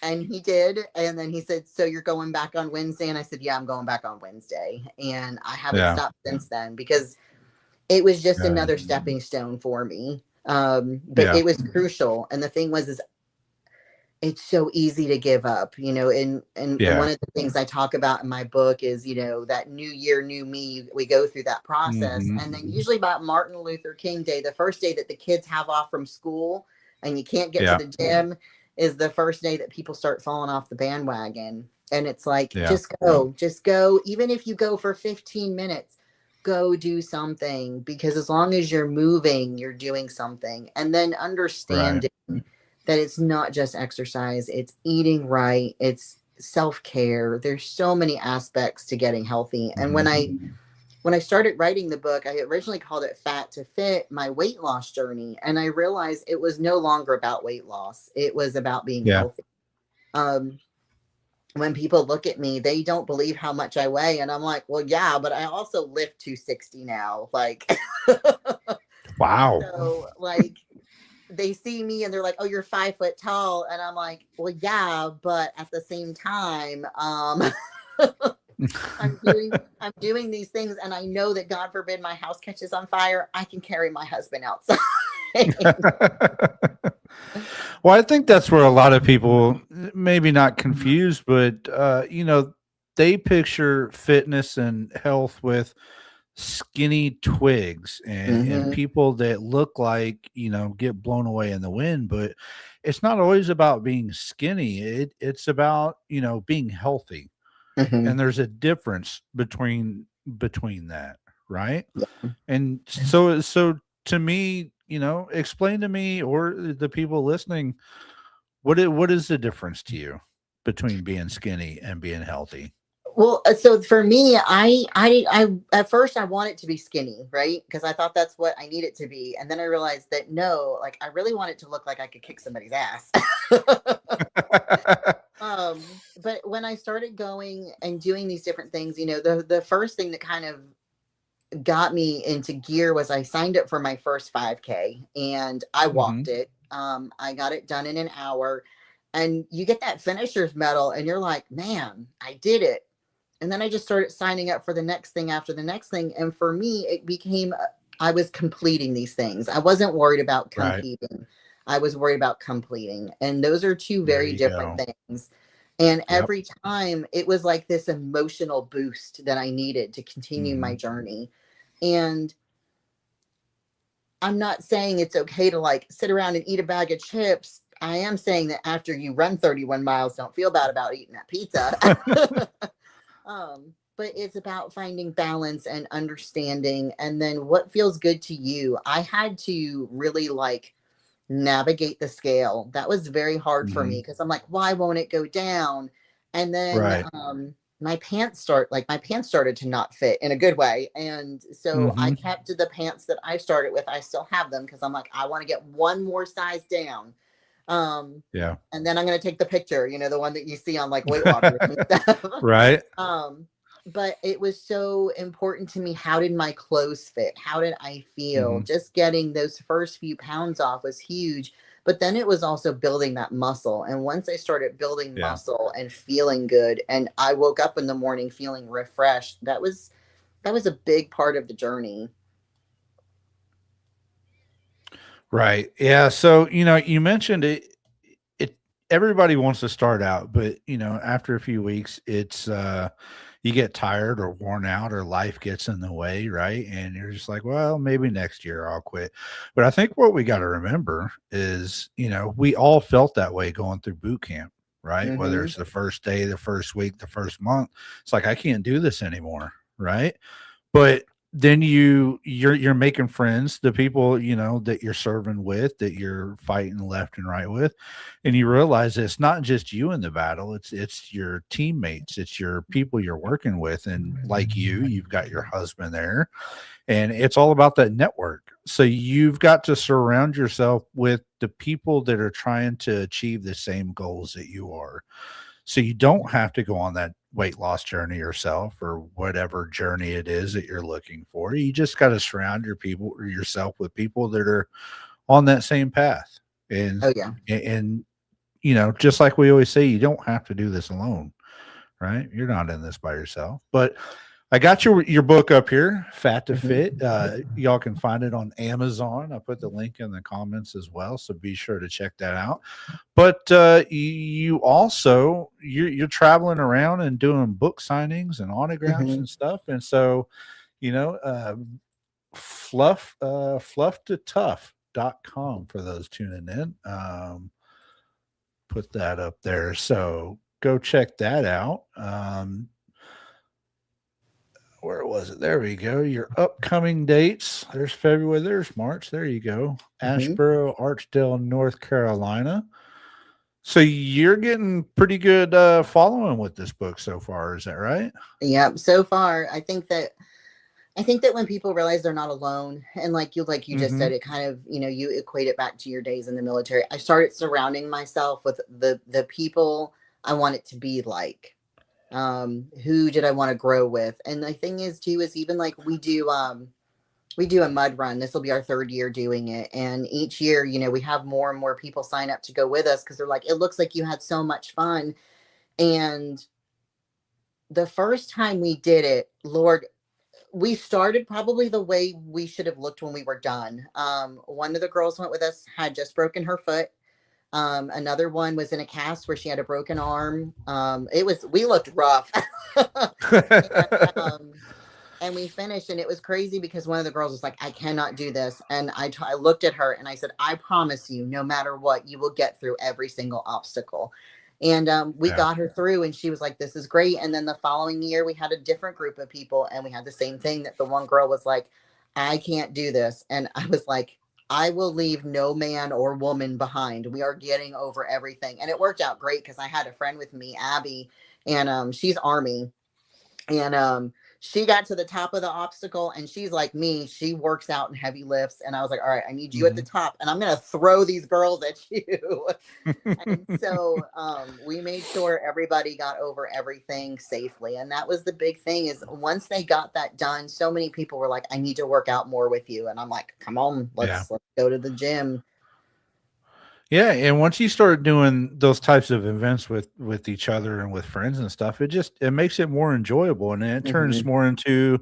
And he did. And then he said, so you're going back on Wednesday? And I said, yeah, I'm going back on Wednesday. And I haven't stopped since then, because it was just another stepping stone for me. But it was crucial. And the thing was, it's so easy to give up, and one of the things I talk about in my book is, that new year, new me, we go through that process. And then usually about Martin Luther King Day, the first day that the kids have off from school and you can't get to the gym, is the first day that people start falling off the bandwagon. And it's like, just go. Even if you go for 15 minutes, go do something, because as long as you're moving, you're doing something. And then understanding that it's not just exercise, it's eating right, it's self-care. There's so many aspects to getting healthy. And when I started writing the book, I originally called it Fat to Fit, my weight loss journey. And I realized it was no longer about weight loss. It was about being healthy. When people look at me, they don't believe how much I weigh. And I'm like, well, yeah, but I also lift 260 now. Like,
wow.
So like, they see me and they're like, oh, you're 5 foot tall. And I'm like, well, yeah, but at the same time, I'm doing these things, and I know that, God forbid, my house catches on fire, I can carry my husband outside.
Well, I think that's where a lot of people, maybe not confused, but they picture fitness and health with skinny twigs and people that look like, get blown away in the wind. But it's not always about being skinny. It's about, being healthy. And there's a difference between that, right? And so to me, explain to me, or the people listening, what is the difference to you between being skinny and being healthy?
Well, so for me, I at first I want it to be skinny, right? Because I thought that's what I need it to be. And then I realized that no, like I really want it to look like I could kick somebody's ass. But when I started going and doing these different things, the first thing that kind of got me into gear was I signed up for my first 5K and I
Hmm.
walked it. I got it done in an hour, and you get that finisher's medal and you're like, man, I did it. And then I just started signing up for the next thing after the next thing. And for me, it became, I was completing these things. I wasn't worried about
Right.
competing. I was worried about completing. And those are two
There
very
you
different
go.
things. And
Yep.
every time it was like this emotional boost that I needed to continue my
Hmm.
journey. And I'm not saying it's okay to like sit around and eat a bag of chips. I am saying that after you run 31 miles, don't feel bad about eating that pizza. But it's about finding balance and understanding, and then what feels good to you. I had to really like navigate the scale. That was very hard for
Hmm.
me because I'm like, why won't it go down? And then
Right.
my pants started to not fit in a good way. And so I
Hmm.
kept the pants that I started with. I still have them because I'm like, I want to get one more size down. Um,
Yeah.
and then I'm gonna take the picture, the one that you see on like Weight Watchers and stuff.
Right.
um, but it was so important to me. How did my clothes fit? How did I feel?
Hmm.
Just getting those first few pounds off was huge. But then it was also building that muscle. And once I started building
Yeah.
muscle and feeling good, and I woke up in the morning feeling refreshed, that was a big part of the journey.
Right. Yeah. So, you mentioned it, it, everybody wants to start out, but, after a few weeks, you get tired or worn out or life gets in the way. Right. And you're just like, well, maybe next year I'll quit. But I think what we got to remember is, we all felt that way going through boot camp, right? Whether
Mm-hmm.
it's the first day, the first week, the first month, it's like, I can't do this anymore. Right. But then you're making friends, the people, that you're serving with, that you're fighting left and right with, and you realize it's not just you in the battle, it's your teammates, it's your people you're working with, and like you've got your husband there, and it's all about that network. So you've got to surround yourself with the people that are trying to achieve the same goals that you are. So you don't have to go on that weight loss journey yourself or whatever journey it is that you're looking for. You just got to surround yourself with people that are on that same path. And
Oh yeah.
and just like we always say, you don't have to do this alone, right? You're not in this by yourself. But I got your book up here, Fat to Fit.
Mm-hmm.
Y'all can find it on Amazon. I put the link in the comments as well, so be sure to check that out. But you also you're traveling around and doing book signings and autographs
Mm-hmm.
and stuff, and so you know, uh, fluff to tough.com for those tuning in. Put that up there, so go check that out. Where was it? There we go. Your upcoming dates. There's February. There's March. There you go.
Mm-hmm.
Asheboro, Archdale, North Carolina. So you're getting pretty good following with this book so far. Is that right?
Yeah. So far, I think that when people realize they're not alone, and like you just
Mm-hmm.
said, it kind of, you equate it back to your days in the military. I started surrounding myself with the people I want it to be like. Who did I want to grow with? And the thing is too is even like we do a mud run. This will be our third year doing it. And each year, we have more and more people sign up to go with us because they're like, it looks like you had so much fun. And the first time we did it, Lord, we started probably the way we should have looked when we were done. One of the girls went with us had just broken her foot. Another one was in a cast where she had a broken arm. We looked rough. and, um, and we finished, and it was crazy because one of the girls was like, I cannot do this. And I looked at her and I said, I promise you, no matter what, you will get through every single obstacle. And we
Yeah.
got her through, and she was like, this is great. And then the following year, we had a different group of people, and we had the same thing that the one girl was like, I can't do this. And I was like, I will leave no man or woman behind. We are getting over everything. And it worked out great because I had a friend with me, Abby, and she's Army. And she got to the top of the obstacle, and she's like me. She works out in heavy lifts. And I was like, all right, I need you at the top, and I'm going to throw these girls at you. And so we made sure everybody got over everything safely. And that was the big thing, is once they got that done, so many people were like, I need to work out more with you. And I'm like, come on, let's go to the gym.
Yeah, and once you start doing those types of events with each other and with friends and stuff, it makes it more enjoyable, and it turns more into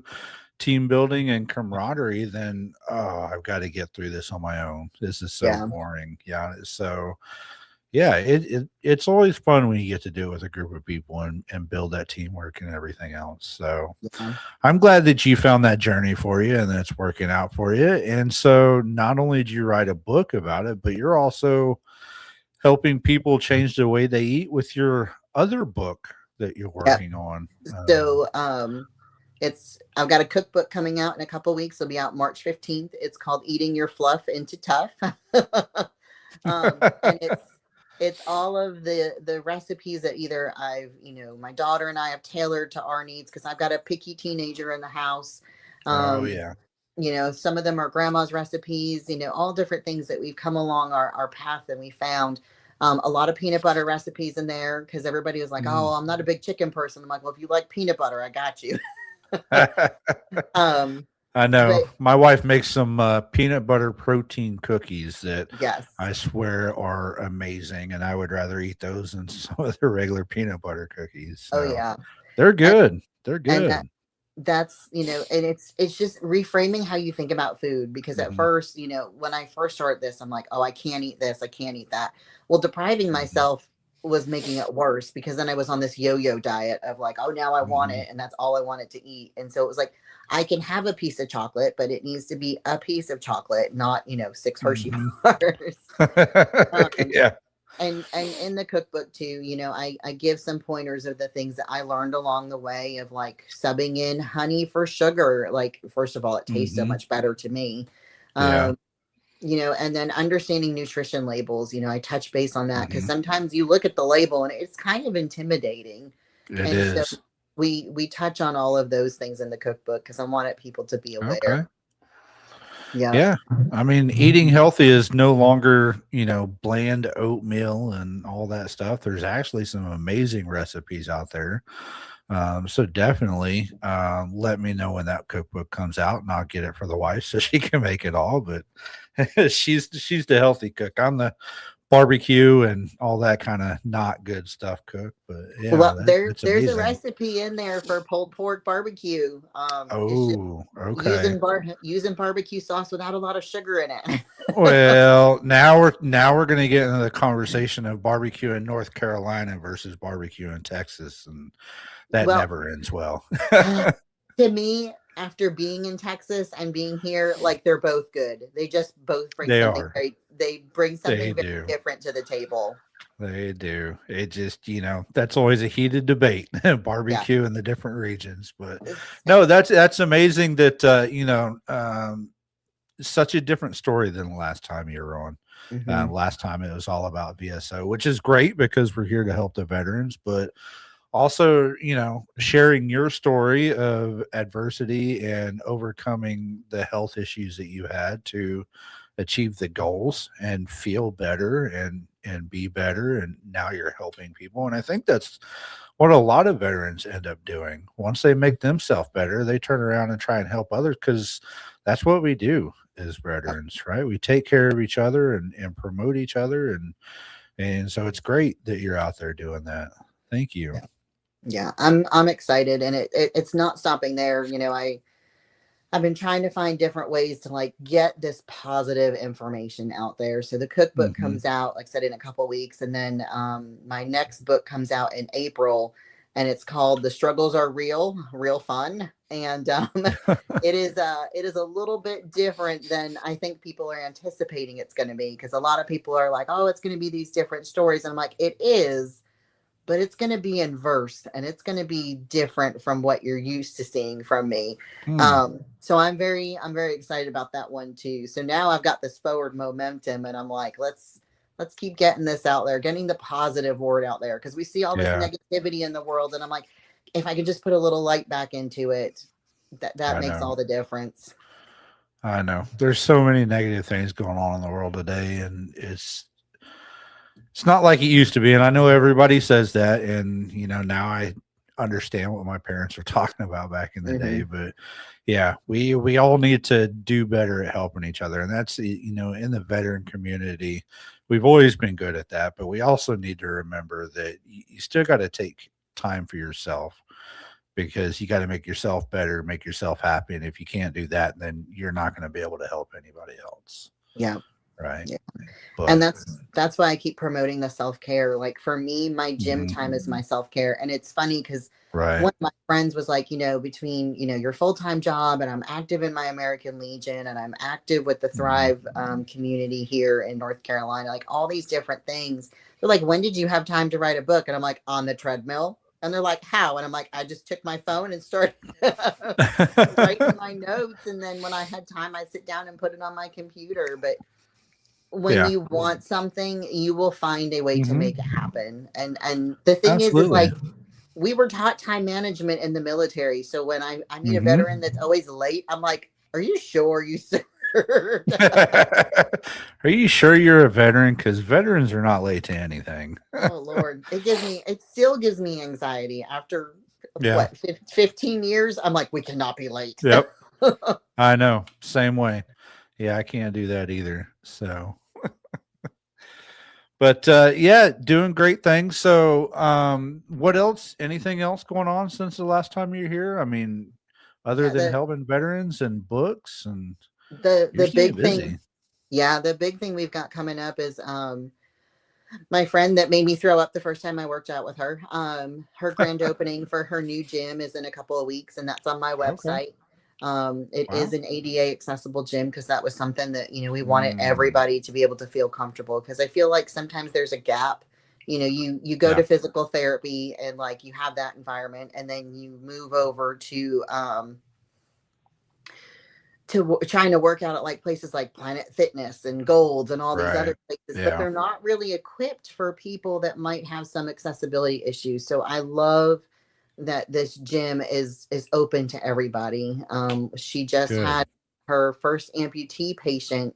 team building and camaraderie than, oh, I've got to get through this on my own. This is so boring. Yeah, so yeah, it's always fun when you get to do it with a group of people and build that teamwork and everything else. So I'm glad that you found that journey for you and that's working out for you. And so not only did you write a book about it, but you're also helping people change the way they eat with your other book that you're working on.
So I've got a cookbook coming out in a couple weeks. It'll be out March 15th. It's called Eating Your Fluff into Tough. And it's all of the recipes that either my daughter and I have tailored to our needs, because I've got a picky teenager in the house. Some of them are grandma's recipes, all different things that we've come along our path and we found. A lot of peanut butter recipes in there, because everybody was like, oh, I'm not a big chicken person. I'm like, well, if you like peanut butter, I got you.
I know my wife makes some peanut butter protein cookies that I swear are amazing, and I would rather eat those than some of the regular peanut butter cookies. So they're good. They're good.
And that's and it's just reframing how you think about food, because at first, when I first started this, I'm like, oh, I can't eat this, I can't eat that. Well, depriving myself was making it worse, because then I was on this yo-yo diet of like, oh, now I want it, and that's all I wanted to eat. And so it was like, I can have a piece of chocolate, but it needs to be a piece of chocolate, not 6 Hershey bars. And in the cookbook too, I give some pointers of the things that I learned along the way, of like subbing in honey for sugar. Like, first of all, it tastes so much better to me. And then understanding nutrition labels. I touch base on that, because sometimes you look at the label and it's kind of intimidating.
It is.
So we touch on all of those things in the cookbook, because I wanted people to be aware.
Okay. Yeah. I mean, eating healthy is no longer, bland oatmeal and all that stuff. There's actually some amazing recipes out there. So definitely let me know when that cookbook comes out, and I'll get it for the wife so she can make it all. But she's the healthy cook. I'm the barbecue and all that kind of not good stuff cook. But yeah,
well, there's a recipe in there for pulled pork barbecue. Using barbecue sauce without a lot of sugar in it.
Well, now we're going to get into the conversation of barbecue in North Carolina versus barbecue in Texas, and that never ends well.
To me, after being in Texas and being here, like, they're both good. They just both bring something they bring something very different to the table.
They do. It just, that's always a heated debate, barbecue in the different regions. But no, that's amazing that, such a different story than the last time you were on. Last time it was all about VSO, which is great because we're here to help the veterans, but also, sharing your story of adversity and overcoming the health issues that you had to achieve the goals and feel better and be better. And now you're helping people. And I think that's what a lot of veterans end up doing. Once they make themselves better, they turn around and try and help others, because that's what we do as veterans, right? We take care of each other and promote each other. And so it's great that you're out there doing that. Thank you.
Yeah, I'm excited, and it's not stopping there. I've been trying to find different ways to like get this positive information out there. So the cookbook comes out, like I said, in a couple of weeks, and then my next book comes out in April, and it's called "The Struggles Are Real, Real Fun," and it is a little bit different than I think people are anticipating it's going to be, because a lot of people are like, "Oh, it's going to be these different stories," and I'm like, it is. But it's going to be in verse, and it's going to be different from what you're used to seeing from me. So I'm very excited about that one too. So now I've got this forward momentum, and I'm like, let's keep getting this out there, getting the positive word out there, because we see all this negativity in the world, and I'm like, if I could just put a little light back into it, that
I
makes
know.
all the difference.
I know. There's so many negative things going on in the world today, and it's not like it used to be. And I know everybody says that, and now I understand what my parents were talking about back in the day. But yeah, we all need to do better at helping each other, and that's in the veteran community, we've always been good at that. But we also need to remember that you still got to take time for yourself, because you got to make yourself better, make yourself happy. And if you can't do that, then you're not going to be able to help anybody else.
Yeah.
Right.
Yeah.
But,
and that's why I keep promoting the self-care. Like for me, my gym time is my self-care. And it's funny because
right.
one of my friends was like, between, your full-time job, and I'm active in my American Legion, and I'm active with the Thrive community here in North Carolina, like all these different things. They're like, when did you have time to write a book? And I'm like, on the treadmill. And they're like, how? And I'm like, I just took my phone and started writing my notes. And then when I had time, I sit down and put it on my computer. But when you want something, you will find a way to make it happen. And the thing is like, we were taught time management in the military. So when I meet a veteran that's always late, I'm like, are you sure you served?
Are you sure you're a veteran? Because veterans are not late to anything.
Oh Lord, it still gives me anxiety after what 15 years. I'm like, we cannot be late.
Yep. I know. Same way. Yeah, I can't do that either. So, but yeah, doing great things. So, what else? Anything else going on since the last time you're here? I mean, other than helping veterans and books and
the big
busy.
thing. Yeah, the big thing we've got coming up is my friend that made me throw up the first time I worked out with her. Her grand opening for her new gym is in a couple of weeks, and that's on my website. It is an ADA accessible gym, because that was something that we wanted everybody to be able to feel comfortable, because I feel like sometimes there's a gap. You go to physical therapy, and like you have that environment, and then you move over to trying to work out at like places like Planet Fitness and Gold's and all these other places, but they're not really equipped for people that might have some accessibility issues. So I love that this gym is open to everybody. She just had her first amputee patient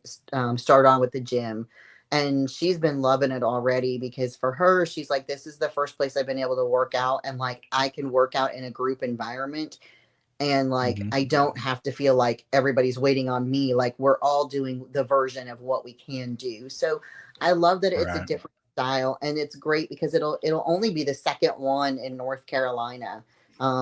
start on with the gym, and she's been loving it already, because for her, she's like, this is the first place I've been able to work out, and like I can work out in a group environment. And like, I don't have to feel like everybody's waiting on me. Like we're all doing the version of what we can do. So I love that it's a different style, and it's great because it'll only be the second one in North Carolina.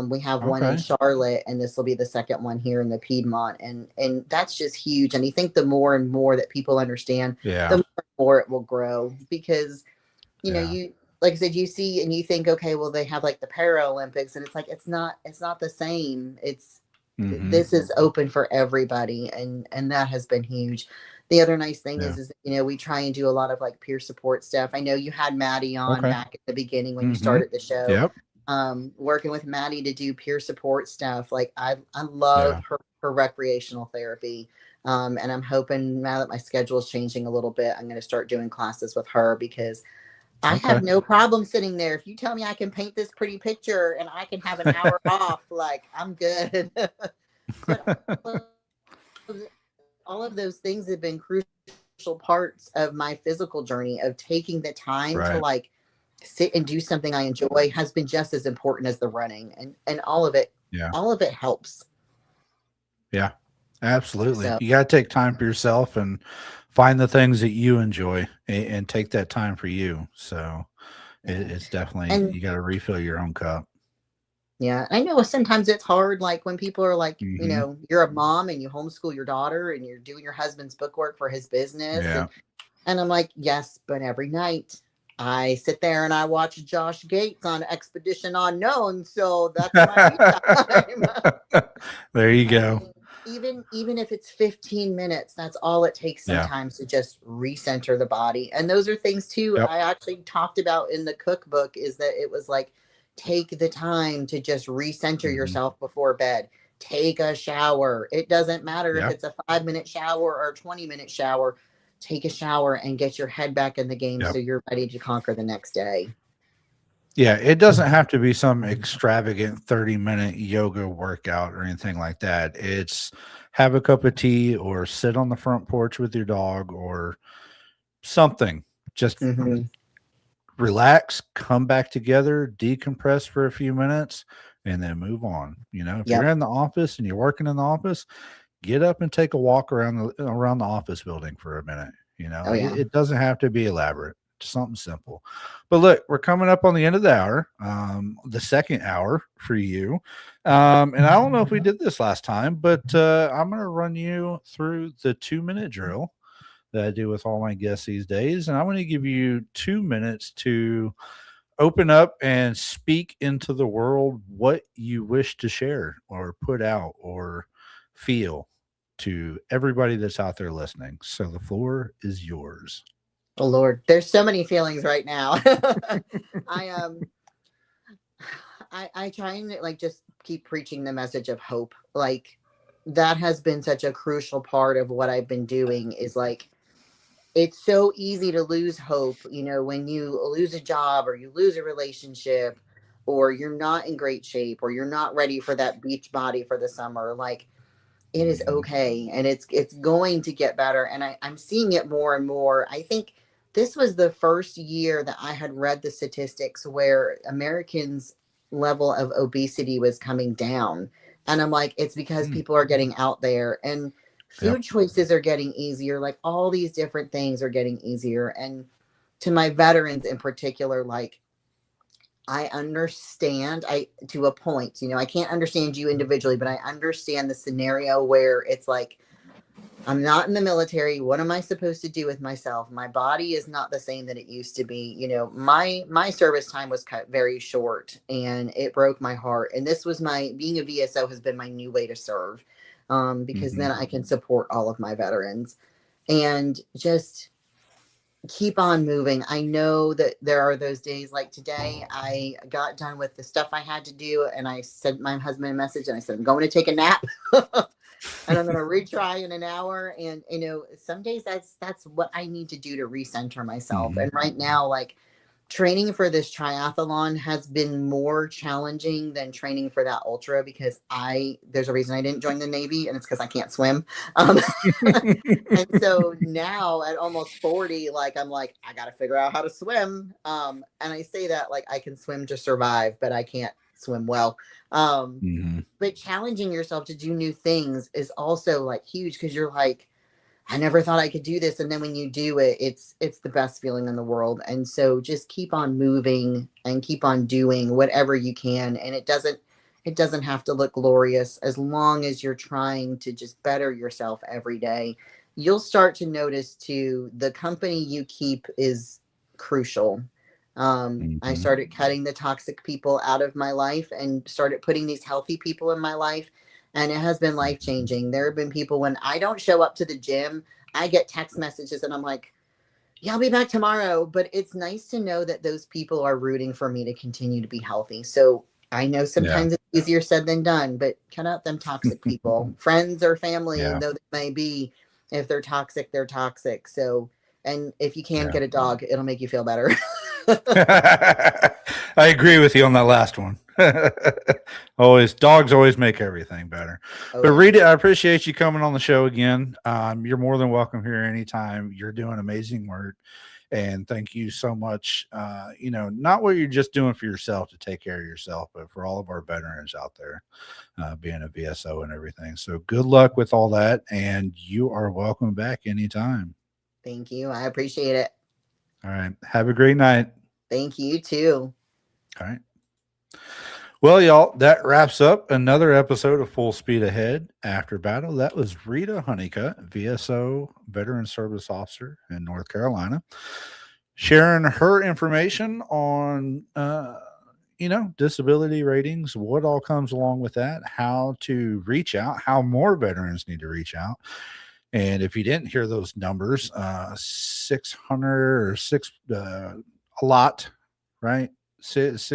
We have one in Charlotte, and this will be the second one here in the Piedmont. And that's just huge. And I think the more and more that people understand, the more and more it will grow, because, you, like I said, you see and you think, okay, well, they have like the Paralympics, and it's like, it's not the same. It's this is open for everybody, and that has been huge. The other nice thing is we try and do a lot of like peer support stuff. I know you had Maddie on back at the beginning when you started the show. Working with Maddie to do peer support stuff. Like I love her recreational therapy. And I'm hoping, now that my schedule is changing a little bit, I'm going to start doing classes with her, because I have no problem sitting there. If you tell me I can paint this pretty picture and I can have an hour off, like I'm good. But all of those things have been crucial parts of my physical journey, of taking the time to like sit and do something I enjoy, has been just as important as the running, and all of it. All of it helps. Yeah,
absolutely. So, you got to take time for yourself and find the things that you enjoy, and take that time for you. So it's definitely, you got to refill your own cup.
Yeah. I know sometimes it's hard. Like when people are like, you're a mom and you homeschool your daughter and you're doing your husband's bookwork for his business. And I'm like, yes, but every night I sit there and I watch Josh Gates on Expedition Unknown. So that's my time.
There you go.
Even if it's 15 minutes, that's all it takes sometimes to just recenter the body. And those are things too I actually talked about in the cookbook, is that it was like, take the time to just recenter yourself before bed. Take a shower. It doesn't matter if it's a 5-minute shower or a 20-minute shower. Take a shower and get your head back in the game so you're ready to conquer the next day.
Yeah, it doesn't have to be some extravagant 30-minute yoga workout or anything like that. It's have a cup of tea or sit on the front porch with your dog or something. Just
Hmm.
relax, come back together, decompress for a few minutes, and then move on. If you're
Yep.
in the office and you're working in the office, get up and take a walk around the office building for a minute.
Oh
It,
yeah.
it doesn't have to be elaborate. Just something simple. But look, we're coming up on the end of the hour, the second hour for you. And I don't know if we did this last time, but I'm going to run you through the 2-minute drill that I do with all my guests these days. And I'm going to give you 2 minutes to open up and speak into the world what you wish to share or put out or feel to everybody that's out there listening. So the floor is yours.
Oh Lord, there's so many feelings right now. I I try and like just keep preaching the message of hope. Like that has been such a crucial part of what I've been doing is like it's so easy to lose hope, when you lose a job or you lose a relationship or you're not in great shape or you're not ready for that beach body for the summer. Like it is
Mhm.
okay and it's going to get better. And I'm seeing it more and more. I think this was the first year that I had read the statistics where Americans level of obesity was coming down. And I'm like, it's because
Mm.
people are getting out there and
Yep.
food choices are getting easier. Like all these different things are getting easier. And to my veterans in particular, like I understand I to a point, I can't understand you individually, but I understand the scenario where it's like I'm not in the military. What am I supposed to do with myself? My body is not the same that it used to be. My service time was cut very short and it broke my heart. And this was my being a VSO has been my new way to serve. Because
Hmm.
then I can support all of my veterans and just keep on moving. I know that there are those days like today. I got done with the stuff I had to do, and I sent my husband a message, and I said, I'm going to take a nap. And I'm going to retry in an hour. And some days that's what I need to do to recenter myself.
Hmm.
And right now, like training for this triathlon has been more challenging than training for that ultra because there's a reason I didn't join the Navy, and it's because I can't swim. Um, and so now at almost 40, like I'm like, I gotta figure out how to swim. And I say that like I can swim to survive, but I can't swim well. Um,
Hmm.
but challenging yourself to do new things is also like huge because you're like, I never thought I could do this. And then when you do it, it's the best feeling in the world. And so just keep on moving and keep on doing whatever you can. And it doesn't have to look glorious as long as you're trying to just better yourself every day. You'll start to notice too the company you keep is crucial. I
Hmm.
started cutting the toxic people out of my life and started putting these healthy people in my life, and it has been life changing. There have been people when I don't show up to the gym, I get text messages and I'm like, yeah, I'll be back tomorrow. But it's nice to know that those people are rooting for me to continue to be healthy. So I know
Yeah.
sometimes it's easier said than done, but cut out them toxic people, friends or family,
Yeah.
though they may be. If they're toxic, they're toxic. So, and if you can
Yeah.
get a dog, it'll make you feel better.
I agree with you on that last one. Dogs always make everything better.
Oh,
But
yeah.
Rita, I appreciate you coming on the show again. You're more than welcome here anytime. You're doing amazing work. And thank you so much. Not what you're just doing for yourself to take care of yourself, but for all of our veterans out there, being a VSO and everything. So good luck with all that. And you are welcome back anytime.
Thank you. I appreciate it.
All right. Have a great night.
Thank you too.
All right. Well, y'all, that wraps up another episode of Full Speed Ahead After Battle. That was Rita Honeycutt, VSO Veteran Service Officer in North Carolina, sharing her information on, disability ratings, what all comes along with that, how to reach out, how more veterans need to reach out. And if you didn't hear those numbers, 600 or a lot, right? Six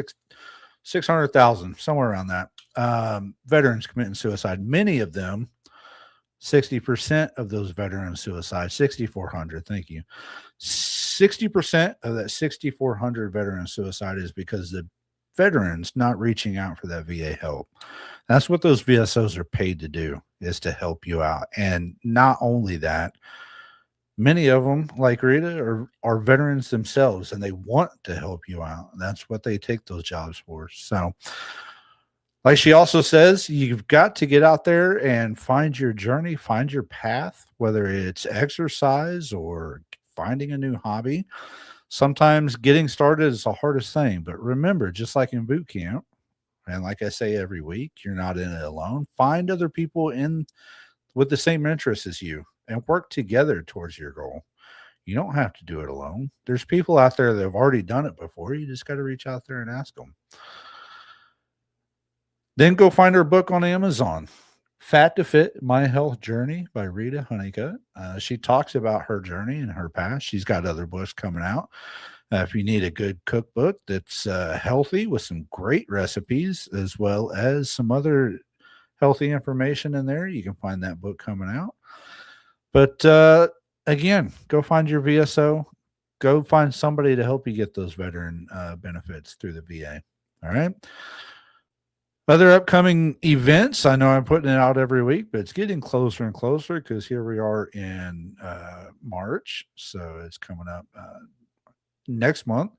600,000, somewhere around that. Veterans committing suicide, many of them 60% of those veteran suicides, 6,400, thank you. 60% of that 6,400 veteran suicide is because the veterans not reaching out for that VA help. That's what those VSOs are paid to do, is to help you out. And not only that, many of them, like Rita, are veterans themselves, and they want to help you out. That's what they take those jobs for. So, like she also says, you've got to get out there and find your journey, find your path, whether it's exercise or finding a new hobby. Sometimes getting started is the hardest thing. But remember, just like in boot camp, and like I say every week, you're not in it alone. Find other people in with the same interests as you and work together towards your goal. You don't have to do it alone. There's people out there that have already done it before. You just got to reach out there and ask them. Then go find her book on Amazon, Fat to Fit, My Health Journey by Rita Honeycutt. She talks about her journey and her past. She's got other books coming out. If you need a good cookbook that's healthy with some great recipes, as well as some other healthy information in there, you can find that book coming out. But again, go find your VSO. Go find somebody to help you get those veteran benefits through the VA. All right. Other upcoming events, I know I'm putting it out every week, but it's getting closer and closer because here we are in March. So it's coming up next month.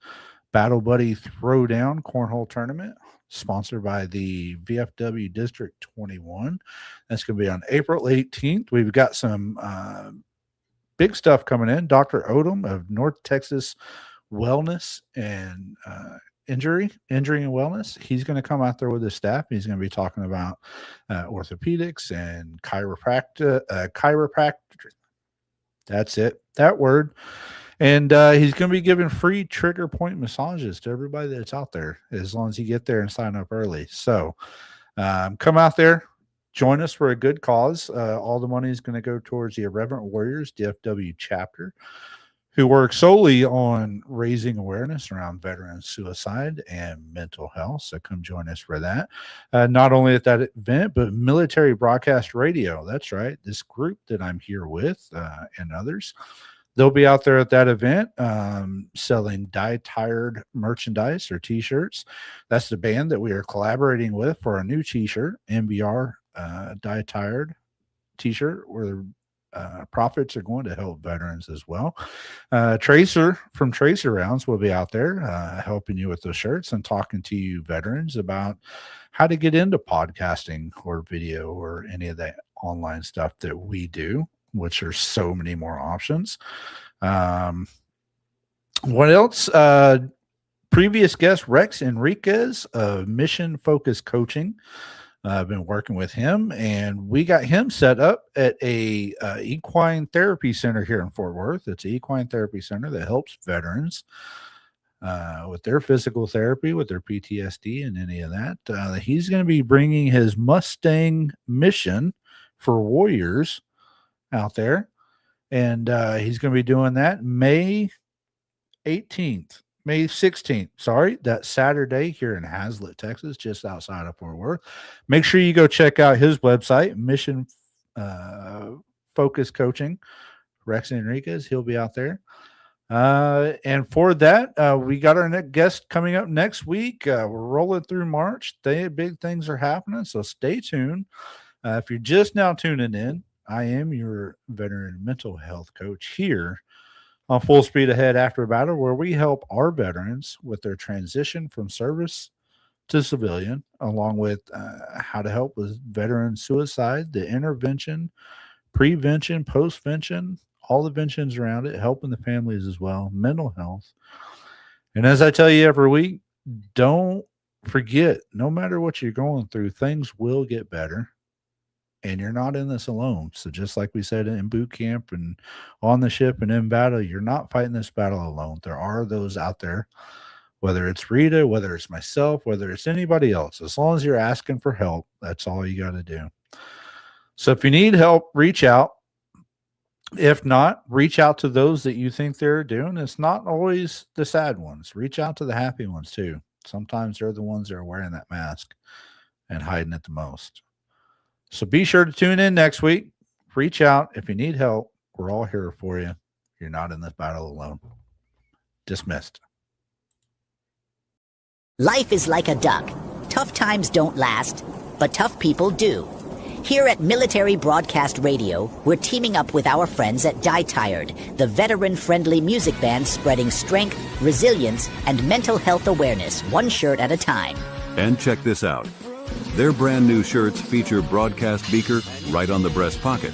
Battle Buddy Throwdown Cornhole Tournament, sponsored by the VFW District 21. That's going to be on April 18th. We've got some big stuff coming in. Dr. Odom of North Texas Wellness and Injury and Wellness. He's going to come out there with his staff. He's going to be talking about orthopedics and chiropractic. That's it. That word. And he's going to be giving free trigger point massages to everybody that's out there, as long as you get there and sign up early. So come out there, join us for a good cause. All the money is going to go towards the Irreverent Warriors DFW chapter, who work solely on raising awareness around veteran suicide and mental health. So come join us for that. Not only at that event, but Military Broadcast Radio. That's right. This group that I'm here with and others, they'll be out there at that event selling Die Tired merchandise or T-shirts. That's the band that we are collaborating with for a new T-shirt, MBR Die Tired T-shirt, where the profits are going to help veterans as well. Tracer from Tracer Rounds will be out there helping you with those shirts and talking to you veterans about how to get into podcasting or video or any of that online stuff that we do, which are so many more options. What else? Previous guest Rex Enriquez of Mission Focus Coaching. I've been working with him, and we got him set up at a equine therapy center here in Fort Worth. It's an equine therapy center that helps veterans with their physical therapy, with their PTSD and any of that. He's going to be bringing his Mustang mission for warriors out there, and he's going to be doing that May 16th, sorry, that Saturday here in Hazlet, Texas, just outside of Fort Worth. Make sure you go check out his website, Mission Focus Coaching. Rex Enriquez, he'll be out there. And for that, we got our next guest coming up next week. We're rolling through March. Big things are happening, so stay tuned. If you're just now tuning in, I am your veteran mental health coach here on Full Speed Ahead After Battle, where we help our veterans with their transition from service to civilian, along with how to help with veteran suicide, the intervention, prevention, postvention, all the ventions around it, helping the families as well, mental health. And as I tell you every week, don't forget, no matter what you're going through, things will get better. And you're not in this alone. So just like we said in boot camp and on the ship and in battle, you're not fighting this battle alone. There are those out there, whether it's Rita, whether it's myself, whether it's anybody else. As long as you're asking for help, that's all you got to do. So if you need help, reach out. If not, reach out to those that you think they're doing. It's not always the sad ones. Reach out to the happy ones too. Sometimes they're the ones that are wearing that mask and hiding it the most. So be sure to tune in next week reach out if you need help. We're all here for you. You're not in this battle alone. Dismissed.
Life is like a duck. Tough times don't last, but tough people do. Here at Military Broadcast Radio, we're teaming up with our friends at Die Tired, the veteran-friendly music band spreading strength, resilience, and mental health awareness one shirt at a time.
And check this out. Their brand new shirts feature broadcast beaker right on the breast pocket.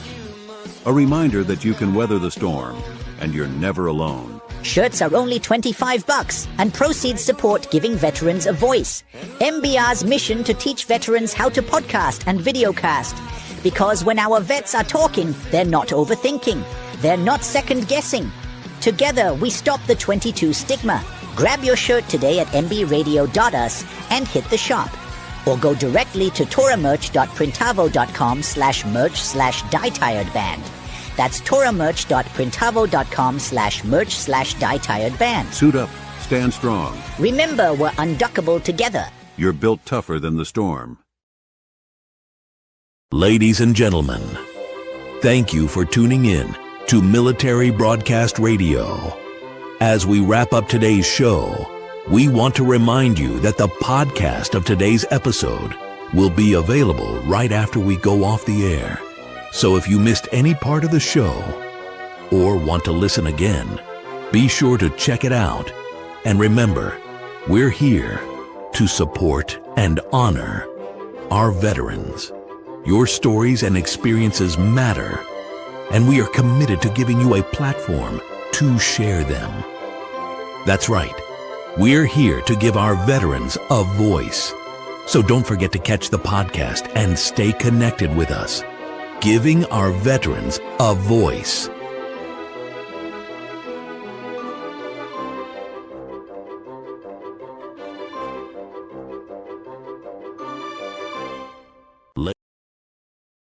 A reminder that you can weather the storm, and you're never alone.
Shirts are only $25, and proceeds support giving veterans a voice. MBR's mission to teach veterans how to podcast and videocast. Because when our vets are talking, they're not overthinking. They're not second-guessing. Together, we stop the 22 stigma. Grab your shirt today at mbradio.us and hit the shop. Or go directly to toramerch.printavo.com/merch/dietiredband. That's toramerch.printavo.com/merch/dietiredband.
Suit up, stand strong.
Remember, we're unduckable together.
You're built tougher than the storm.
Ladies and gentlemen, thank you for tuning in to Military Broadcast Radio. As we wrap up today's show, we want to remind you that the podcast of today's episode will be available right after we go off the air. So if you missed any part of the show or want to listen again, be sure to check it out. And remember, we're here to support and honor our veterans. Your stories and experiences matter, and we are committed to giving you a platform to share them. That's right. We're here to give our veterans a voice. So don't forget to catch the podcast and stay connected with us. Giving our veterans a voice.